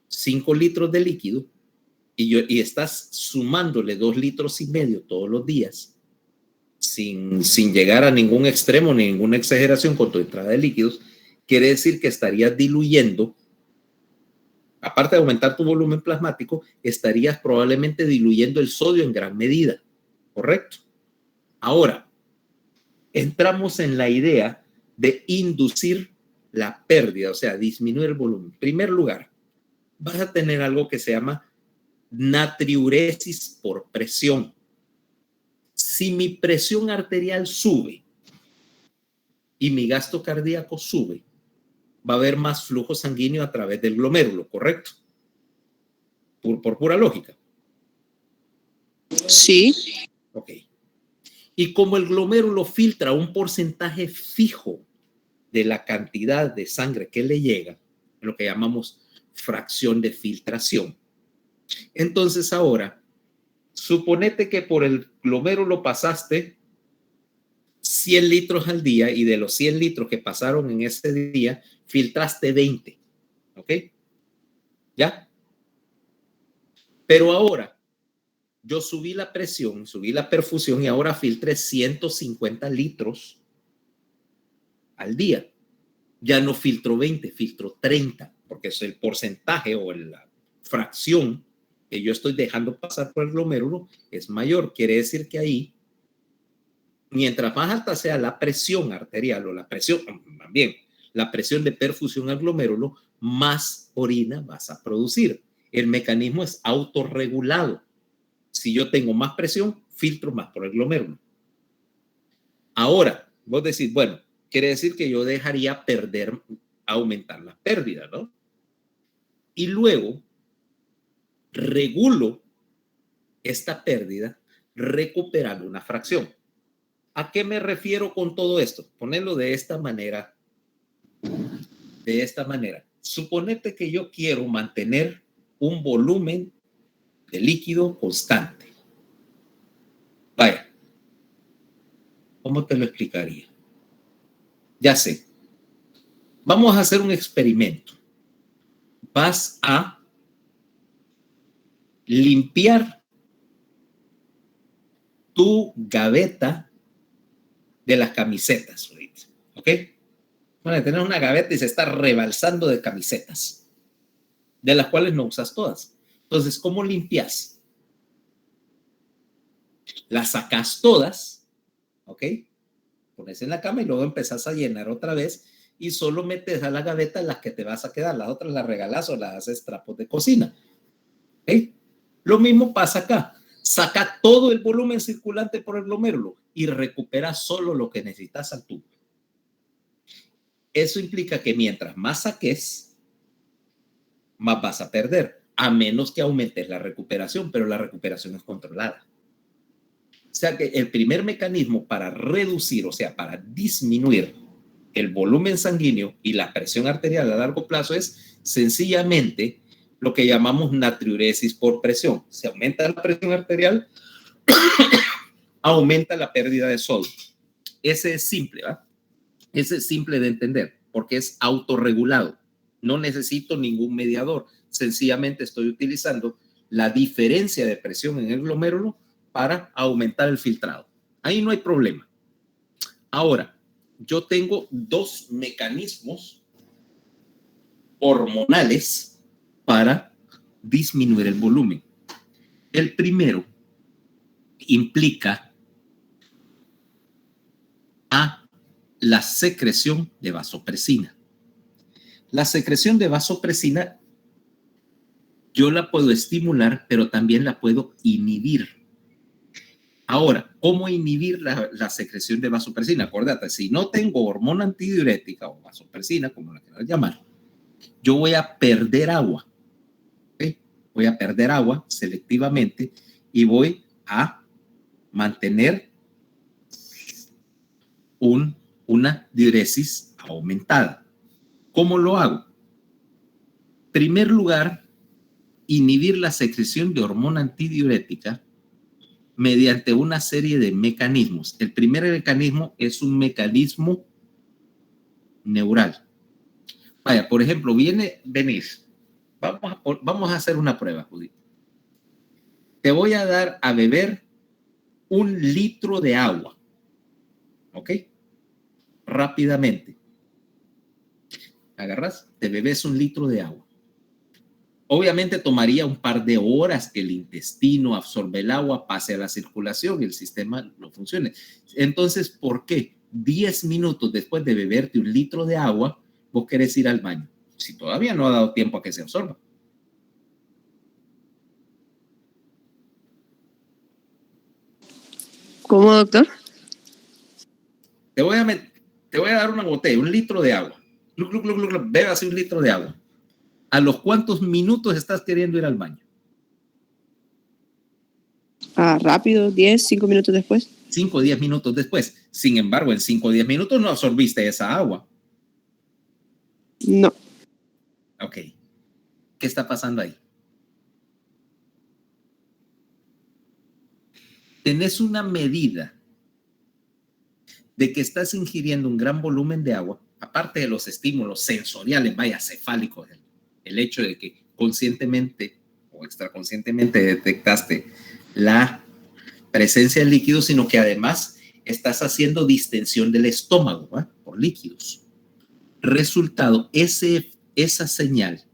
5 litros de líquido y estás sumándole 2,5 litros todos los días, sin llegar a ningún extremo ni ninguna exageración con tu entrada de líquidos, quiere decir que estarías diluyendo, aparte de aumentar tu volumen plasmático, estarías probablemente diluyendo el sodio en gran medida, ¿correcto? Ahora, entramos en la idea de inducir la pérdida, o sea, disminuir el volumen. En primer lugar, vas a tener algo que se llama natriuresis por presión. Si mi presión arterial sube y mi gasto cardíaco sube, va a haber más flujo sanguíneo a través del glomérulo, ¿correcto? Por pura lógica. Sí. Ok. Y como el glomérulo filtra un porcentaje fijo de la cantidad de sangre que le llega, lo que llamamos fracción de filtración. Entonces ahora, suponete que por el glomérulo pasaste 100 litros al día y de los 100 litros que pasaron en ese día, filtraste 20. ¿Ok? ¿Ya? Pero ahora yo subí la presión, subí la perfusión y ahora filtré 150 litros al día. Ya no filtro 20, filtro 30, porque es el porcentaje o la fracción que yo estoy dejando pasar por el glomérulo es mayor. Quiere decir que ahí, mientras más alta sea la presión arterial o la presión, también la presión de perfusión al glomérulo, más orina vas a producir. El mecanismo es autorregulado. Si yo tengo más presión, filtro más por el glomérulo. Ahora, vos decís, bueno, quiere decir que yo dejaría aumentar la pérdida, ¿no? Y luego regulo esta pérdida recuperando una fracción. ¿A qué me refiero con todo esto? Ponerlo de esta manera. De esta manera. Suponete que yo quiero mantener un volumen de líquido constante. Vaya, ¿cómo te lo explicaría? Ya sé. Vamos a hacer un experimento. Vas a limpiar tu gaveta de las camisetas, ¿ok? Bueno, tenés una gaveta y se está rebalsando de camisetas, de las cuales no usas todas. Entonces, ¿cómo limpias? Las sacas todas, ¿ok? Pones en la cama y luego empezás a llenar otra vez y solo metes a la gaveta las que te vas a quedar. Las otras las regalas o las haces trapos de cocina. ¿Ok? Lo mismo pasa acá. Saca todo el volumen circulante por el glomérulo y recupera solo lo que necesitas al tubo. Eso implica que mientras más saques, más vas a perder, a menos que aumentes la recuperación, pero la recuperación es controlada. O sea que el primer mecanismo para reducir, o sea, para disminuir el volumen sanguíneo y la presión arterial a largo plazo es sencillamente lo que llamamos natriuresis por presión. Se aumenta la presión arterial, aumenta la pérdida de sodio. Ese es simple, ¿verdad? Ese es simple de entender porque es autorregulado. No necesito ningún mediador. Sencillamente estoy utilizando la diferencia de presión en el glomérulo para aumentar el filtrado. Ahí no hay problema. Ahora, yo tengo dos mecanismos hormonales para disminuir el volumen. El primero implica a la secreción de vasopresina. La secreción de vasopresina yo la puedo estimular, pero también la puedo inhibir. Ahora, ¿cómo inhibir la secreción de vasopresina? Acuérdate, si no tengo hormona antidiurética o vasopresina, como la quieras llamar, yo voy a perder agua. ¿Okay? Voy a perder agua selectivamente y voy a mantener una diuresis aumentada. ¿Cómo lo hago? En primer lugar, inhibir la secreción de hormona antidiurética mediante una serie de mecanismos. El primer mecanismo es un mecanismo neural. Vaya, por ejemplo, venís. Vamos a hacer una prueba, Judith. Te voy a dar a beber 1 litro de agua. ¿Ok? Rápidamente. Agarras, te bebes 1 litro de agua. Obviamente tomaría un par de horas que el intestino absorbe el agua, pase a la circulación y el sistema no funcione. Entonces, ¿por qué 10 minutos después de beberte 1 litro de agua, vos querés ir al baño? Si todavía no ha dado tiempo a que se absorba. ¿Cómo, doctor? Te voy a dar una botella, 1 litro de agua. Bebas 1 litro de agua. ¿A los cuántos minutos estás queriendo ir al baño? Rápido, 10, 5 minutos después. 5 o 10 minutos después. Sin embargo, en 5 o 10 minutos no absorbiste esa agua. No. Ok. ¿Qué está pasando ahí? Tenés una medida de que estás ingiriendo un gran volumen de agua, aparte de los estímulos sensoriales, vaya, cefálicos, el hecho de que conscientemente o extraconscientemente detectaste la presencia de líquidos, sino que además estás haciendo distensión del estómago, ¿eh? Por líquidos. Resultado, esa señal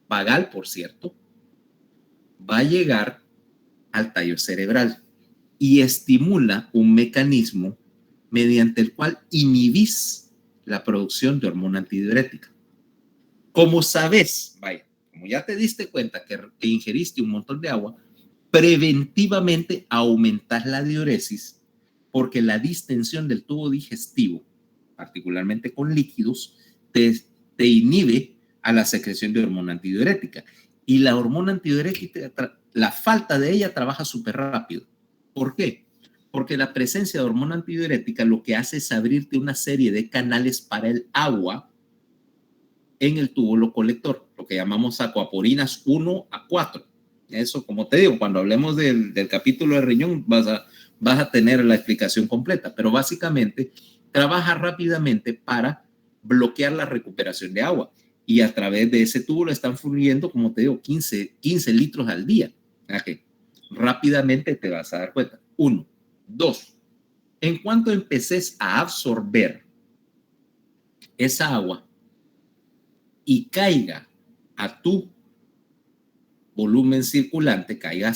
vagal, por cierto, va a llegar al tallo cerebral y estimula un mecanismo mediante el cual inhibís la producción de hormona antidiurética. Como sabes, vaya, como ya te diste cuenta que ingeriste un montón de agua, preventivamente aumentas la diuresis porque la distensión del tubo digestivo, particularmente con líquidos, te inhibe a la secreción de hormona antidiurética. Y la hormona antidiurética, la falta de ella trabaja súper rápido. ¿Por qué? Porque la presencia de hormona antidiurética lo que hace es abrirte una serie de canales para el agua en el túbulo colector, lo que llamamos acuaporinas 1 a 4. Eso, como te digo, cuando hablemos del capítulo de riñón vas a tener la explicación completa, pero básicamente trabaja rápidamente para bloquear la recuperación de agua y a través de ese túbulo están fluyendo, como te digo, 15 litros al día. Okay. Rápidamente te vas a dar cuenta. 1, 2. En cuanto empeces a absorber esa agua y caiga a tu volumen circulante, caiga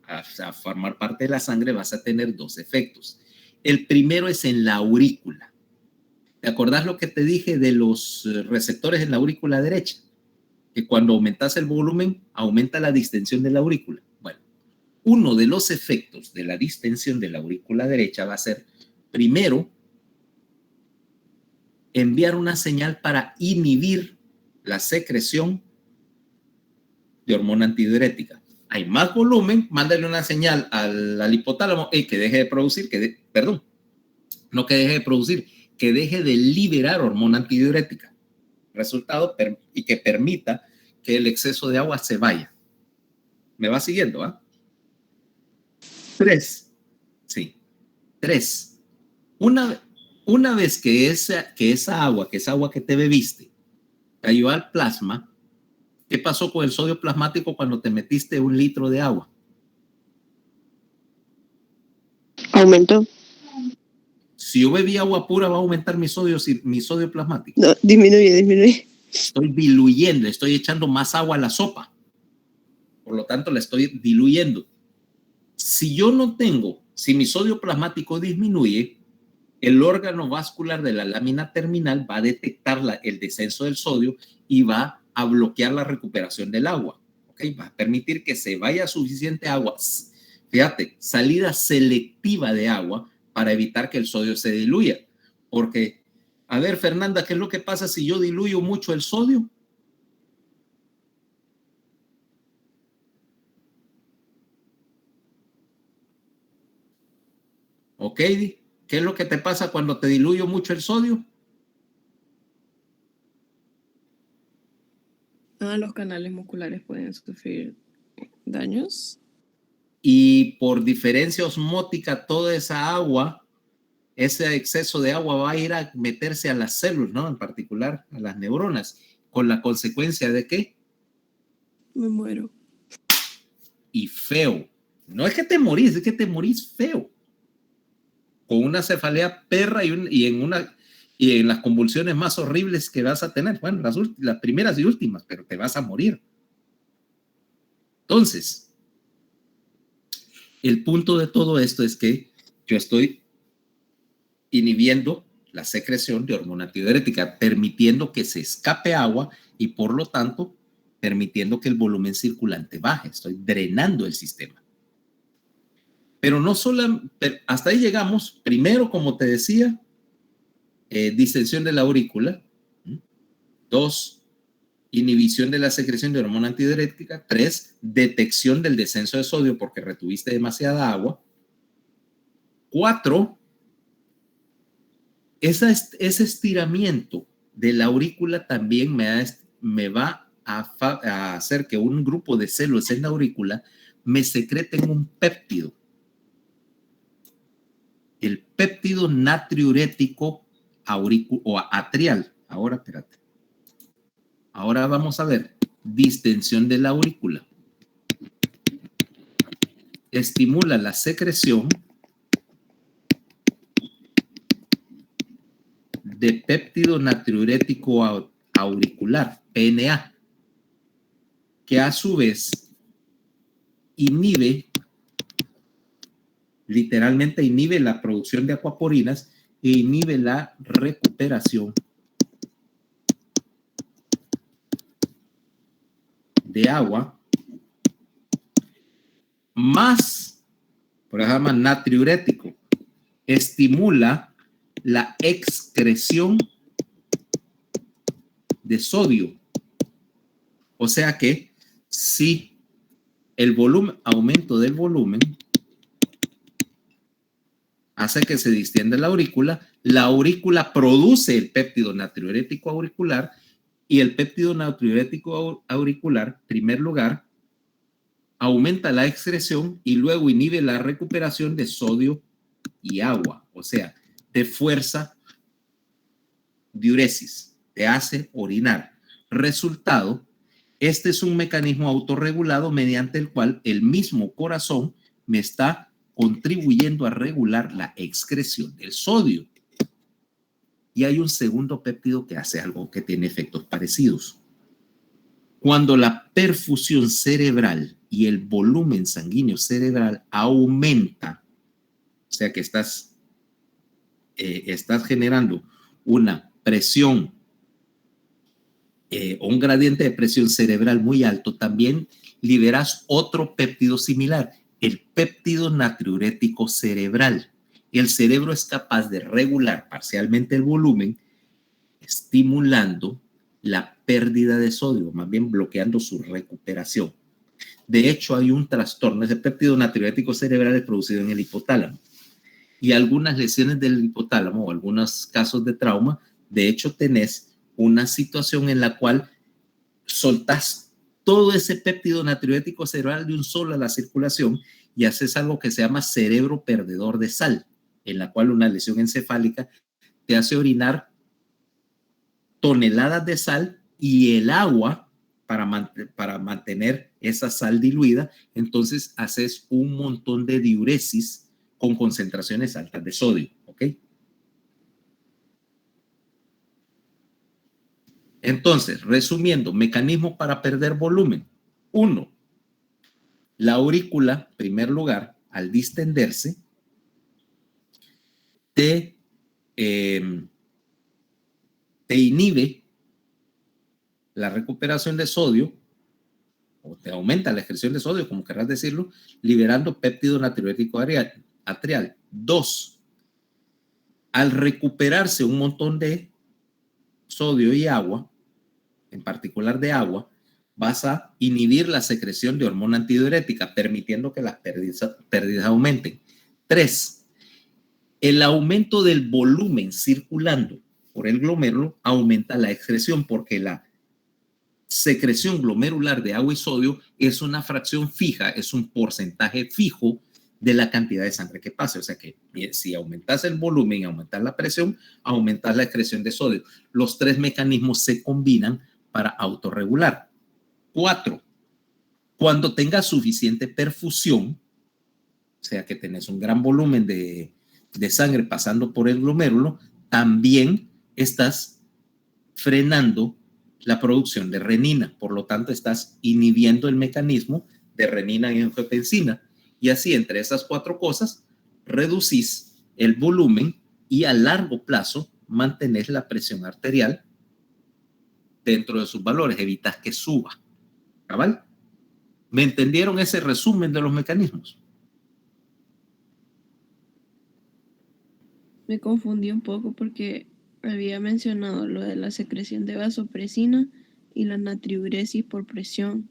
a formar parte de la sangre, vas a tener 2 efectos. El primero es en la aurícula. ¿Te acordás lo que te dije de los receptores en la aurícula derecha? Que cuando aumentas el volumen, aumenta la distensión de la aurícula. Bueno, uno de los efectos de la distensión de la aurícula derecha va a ser, primero, enviar una señal para inhibir la secreción de hormona antidiurética. Hay más volumen, mándale una señal al hipotálamo que deje de producir, no que deje de producir, que deje de liberar hormona antidiurética. Resultado, y que permita que el exceso de agua se vaya. ¿Me va siguiendo? ¿Ah? 3. Sí. 3. Una vez que esa agua que te bebiste cayó al plasma, ¿qué pasó con el sodio plasmático cuando te metiste 1 litro de agua? Aumentó. Si yo bebí agua pura, va a aumentar mi sodio plasmático. No, disminuye. Estoy diluyendo, estoy echando más agua a la sopa. Por lo tanto, la estoy diluyendo. Si mi sodio plasmático disminuye, el órgano vascular de la lámina terminal va a detectar el descenso del sodio y va a bloquear la recuperación del agua. ¿Okay? Va a permitir que se vaya suficiente agua Fíjate, salida selectiva de agua para evitar que el sodio se diluya. Porque, a ver, Fernanda, ¿qué es lo que pasa si yo diluyo mucho el sodio? ¿Ok? ¿Qué es lo que te pasa cuando te diluyo mucho el sodio? Los canales musculares pueden sufrir daños. Y por diferencia osmótica, toda esa agua, ese exceso de agua va a ir a meterse a las células, ¿no? En particular a las neuronas, con la consecuencia de ¿qué? Me muero. Y feo. No es que te morís, es que te morís feo. Con una cefalea perra y en las convulsiones más horribles que vas a tener. Bueno, las primeras y últimas, pero te vas a morir. Entonces, el punto de todo esto es que yo estoy inhibiendo la secreción de hormona antidiurética, permitiendo que se escape agua y por lo tanto permitiendo que el volumen circulante baje. Estoy drenando el sistema. Pero no solo, hasta ahí llegamos. Primero, como te decía, distensión de la aurícula. 2, inhibición de la secreción de hormona antidiurética. 3, detección del descenso de sodio porque retuviste demasiada agua. 4, ese estiramiento de la aurícula también me va a hacer que un grupo de células en la aurícula me secreten un péptido. El péptido natriurético o atrial. Ahora, espérate. Ahora vamos a ver distensión de la aurícula. Estimula la secreción de péptido natriurético auricular, PNA, que a su vez literalmente inhibe la producción de acuaporinas e inhibe la recuperación de agua, más, por ejemplo, natriurético, estimula la excreción de sodio. O sea que si el aumento del volumen hace que se distienda la aurícula produce el péptido natriurético auricular y el péptido natriurético auricular, en primer lugar, aumenta la excreción y luego inhibe la recuperación de sodio y agua, o sea, te fuerza diuresis, te hace orinar. Resultado, este es un mecanismo autorregulado mediante el cual el mismo corazón me está contribuyendo a regular la excreción del sodio. Y hay un segundo péptido que hace algo que tiene efectos parecidos. Cuando la perfusión cerebral y el volumen sanguíneo cerebral aumenta, o sea que estás generando una presión o un gradiente de presión cerebral muy alto, también liberas otro péptido similar, el péptido natriurético cerebral. El cerebro es capaz de regular parcialmente el volumen, estimulando la pérdida de sodio, más bien bloqueando su recuperación. De hecho, hay un trastorno, ese péptido natriurético cerebral es producido en el hipotálamo. Y algunas lesiones del hipotálamo o algunos casos de trauma, de hecho, tenés una situación en la cual soltás todo ese péptido natriurético cerebral de un solo a la circulación y haces algo que se llama cerebro perdedor de sal, en la cual una lesión encefálica te hace orinar toneladas de sal y el agua para mantener esa sal diluida. Entonces haces un montón de diuresis con concentraciones altas de sodio, ¿ok? Entonces, resumiendo, mecanismos para perder volumen. 1, la aurícula, en primer lugar, al distenderse, te inhibe la recuperación de sodio o te aumenta la excreción de sodio, como querrás decirlo, liberando péptido natriurético atrial. 2, al recuperarse un montón de sodio y agua, en particular de agua, vas a inhibir la secreción de hormona antidiurética, permitiendo que las pérdidas aumenten. 3, el aumento del volumen circulando por el glomérulo aumenta la excreción, porque la secreción glomerular de agua y sodio es una fracción fija, es un porcentaje fijo de la cantidad de sangre que pase. O sea que si aumentas el volumen y aumentas la presión, aumentas la excreción de sodio. Los 3 mecanismos se combinan para autorregular. 4, cuando tengas suficiente perfusión, o sea que tenés un gran volumen de sangre pasando por el glomérulo, también estás frenando la producción de renina. Por lo tanto, estás inhibiendo el mecanismo de renina y angiotensina. Y así, entre esas 4 cosas, reducís el volumen y a largo plazo mantenés la presión arterial dentro de sus valores, evitas que suba. ¿Cabal? ¿Me entendieron ese resumen de los mecanismos? Me confundí un poco porque había mencionado lo de la secreción de vasopresina y la natriuresis por presión.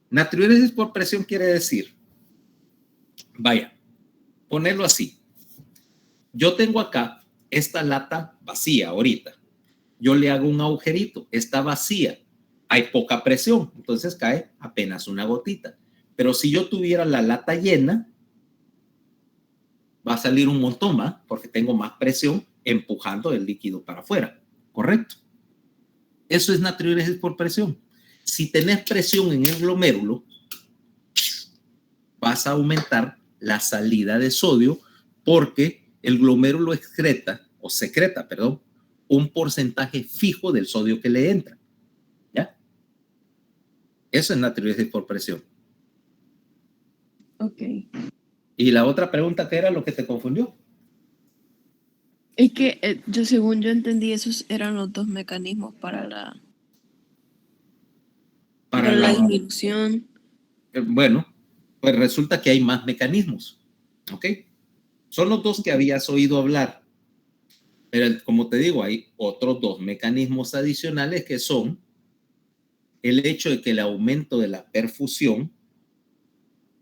Natriuresis por presión quiere decir, vaya, ponerlo así. Yo tengo acá esta lata vacía ahorita. Yo le hago un agujerito, está vacía. Hay poca presión, entonces cae apenas una gotita. Pero si yo tuviera la lata llena, va a salir un montón más, porque tengo más presión empujando el líquido para afuera. ¿Correcto? Eso es natriuresis por presión. Si tenés presión en el glomérulo, vas a aumentar la salida de sodio, porque el glomérulo secreta, un porcentaje fijo del sodio que le entra. ¿Ya? Eso es natriuresis por presión. Ok. Y la otra pregunta, ¿qué era lo que te confundió? Es que según yo entendí, esos eran los 2 mecanismos para la disminución. Bueno, pues resulta que hay más mecanismos. ¿Ok? Son los 2 que habías oído hablar. Pero como te digo, hay otros 2 mecanismos adicionales, que son el hecho de que el aumento de la perfusión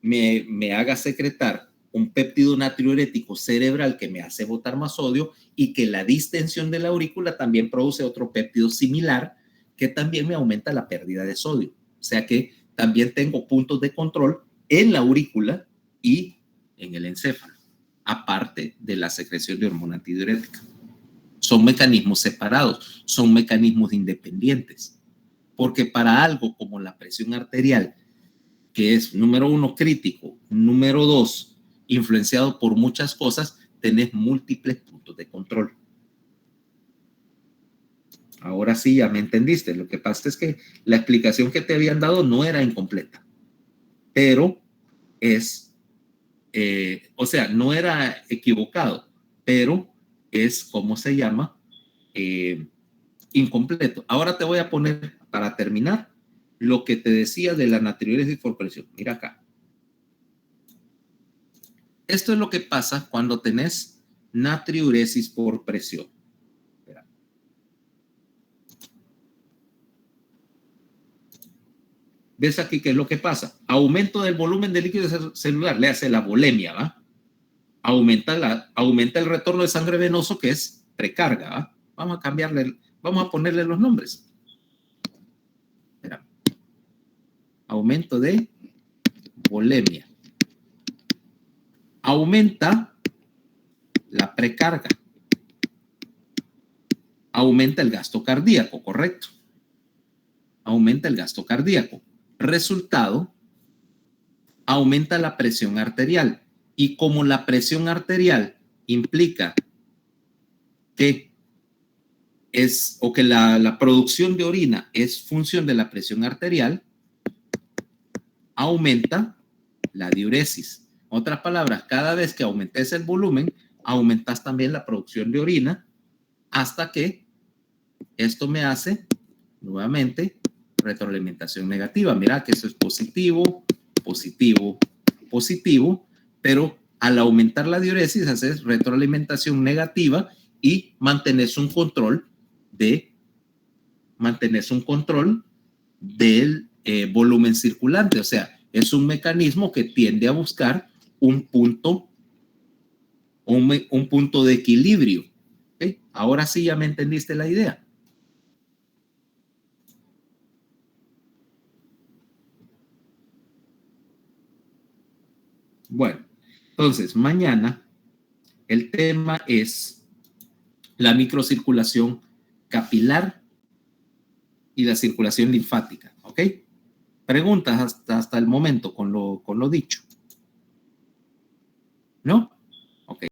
me haga secretar un péptido natriurético cerebral que me hace botar más sodio, y que la distensión de la aurícula también produce otro péptido similar que también me aumenta la pérdida de sodio. O sea que también tengo puntos de control en la aurícula y en el encéfalo, aparte de la secreción de hormona antidiurética. Son mecanismos separados, son mecanismos independientes, porque para algo como la presión arterial, que es número 1 crítico, número 2 influenciado por muchas cosas, tenés múltiples puntos de control. Ahora sí, ya me entendiste. Lo que pasa es que la explicación que te habían dado no era incompleta, pero o sea, no era equivocado, pero es, ¿cómo se llama? Incompleto. Ahora te voy a poner, para terminar, lo que te decía de la natriuresis por presión. Mira acá. Esto es lo que pasa cuando tenés natriuresis por presión. Espera. ¿Ves aquí qué es lo que pasa? Aumento del volumen de líquido celular, le hace la volemia, ¿va? Aumenta el retorno de sangre venoso, que es precarga, ¿va? Vamos a ponerle los nombres. Espera. Aumento de volemia. Aumenta la precarga. Aumenta el gasto cardíaco, ¿correcto? Aumenta el gasto cardíaco. Resultado, aumenta la presión arterial. Y como la presión arterial implica que la producción de orina es función de la presión arterial, aumenta la diuresis. En otras palabras, cada vez que aumentes el volumen, aumentas también la producción de orina, hasta que esto me hace nuevamente retroalimentación negativa. Mira que eso es positivo, positivo, positivo, pero al aumentar la diuresis haces retroalimentación negativa y mantenés un control del volumen circulante. O sea, es un mecanismo que tiende a buscar un punto de equilibrio. ¿Okay? Ahora sí ya me entendiste la idea. Bueno, entonces mañana el tema es la microcirculación capilar y la circulación linfática. ¿Ok? Preguntas hasta el momento con lo dicho. ¿No? Ok.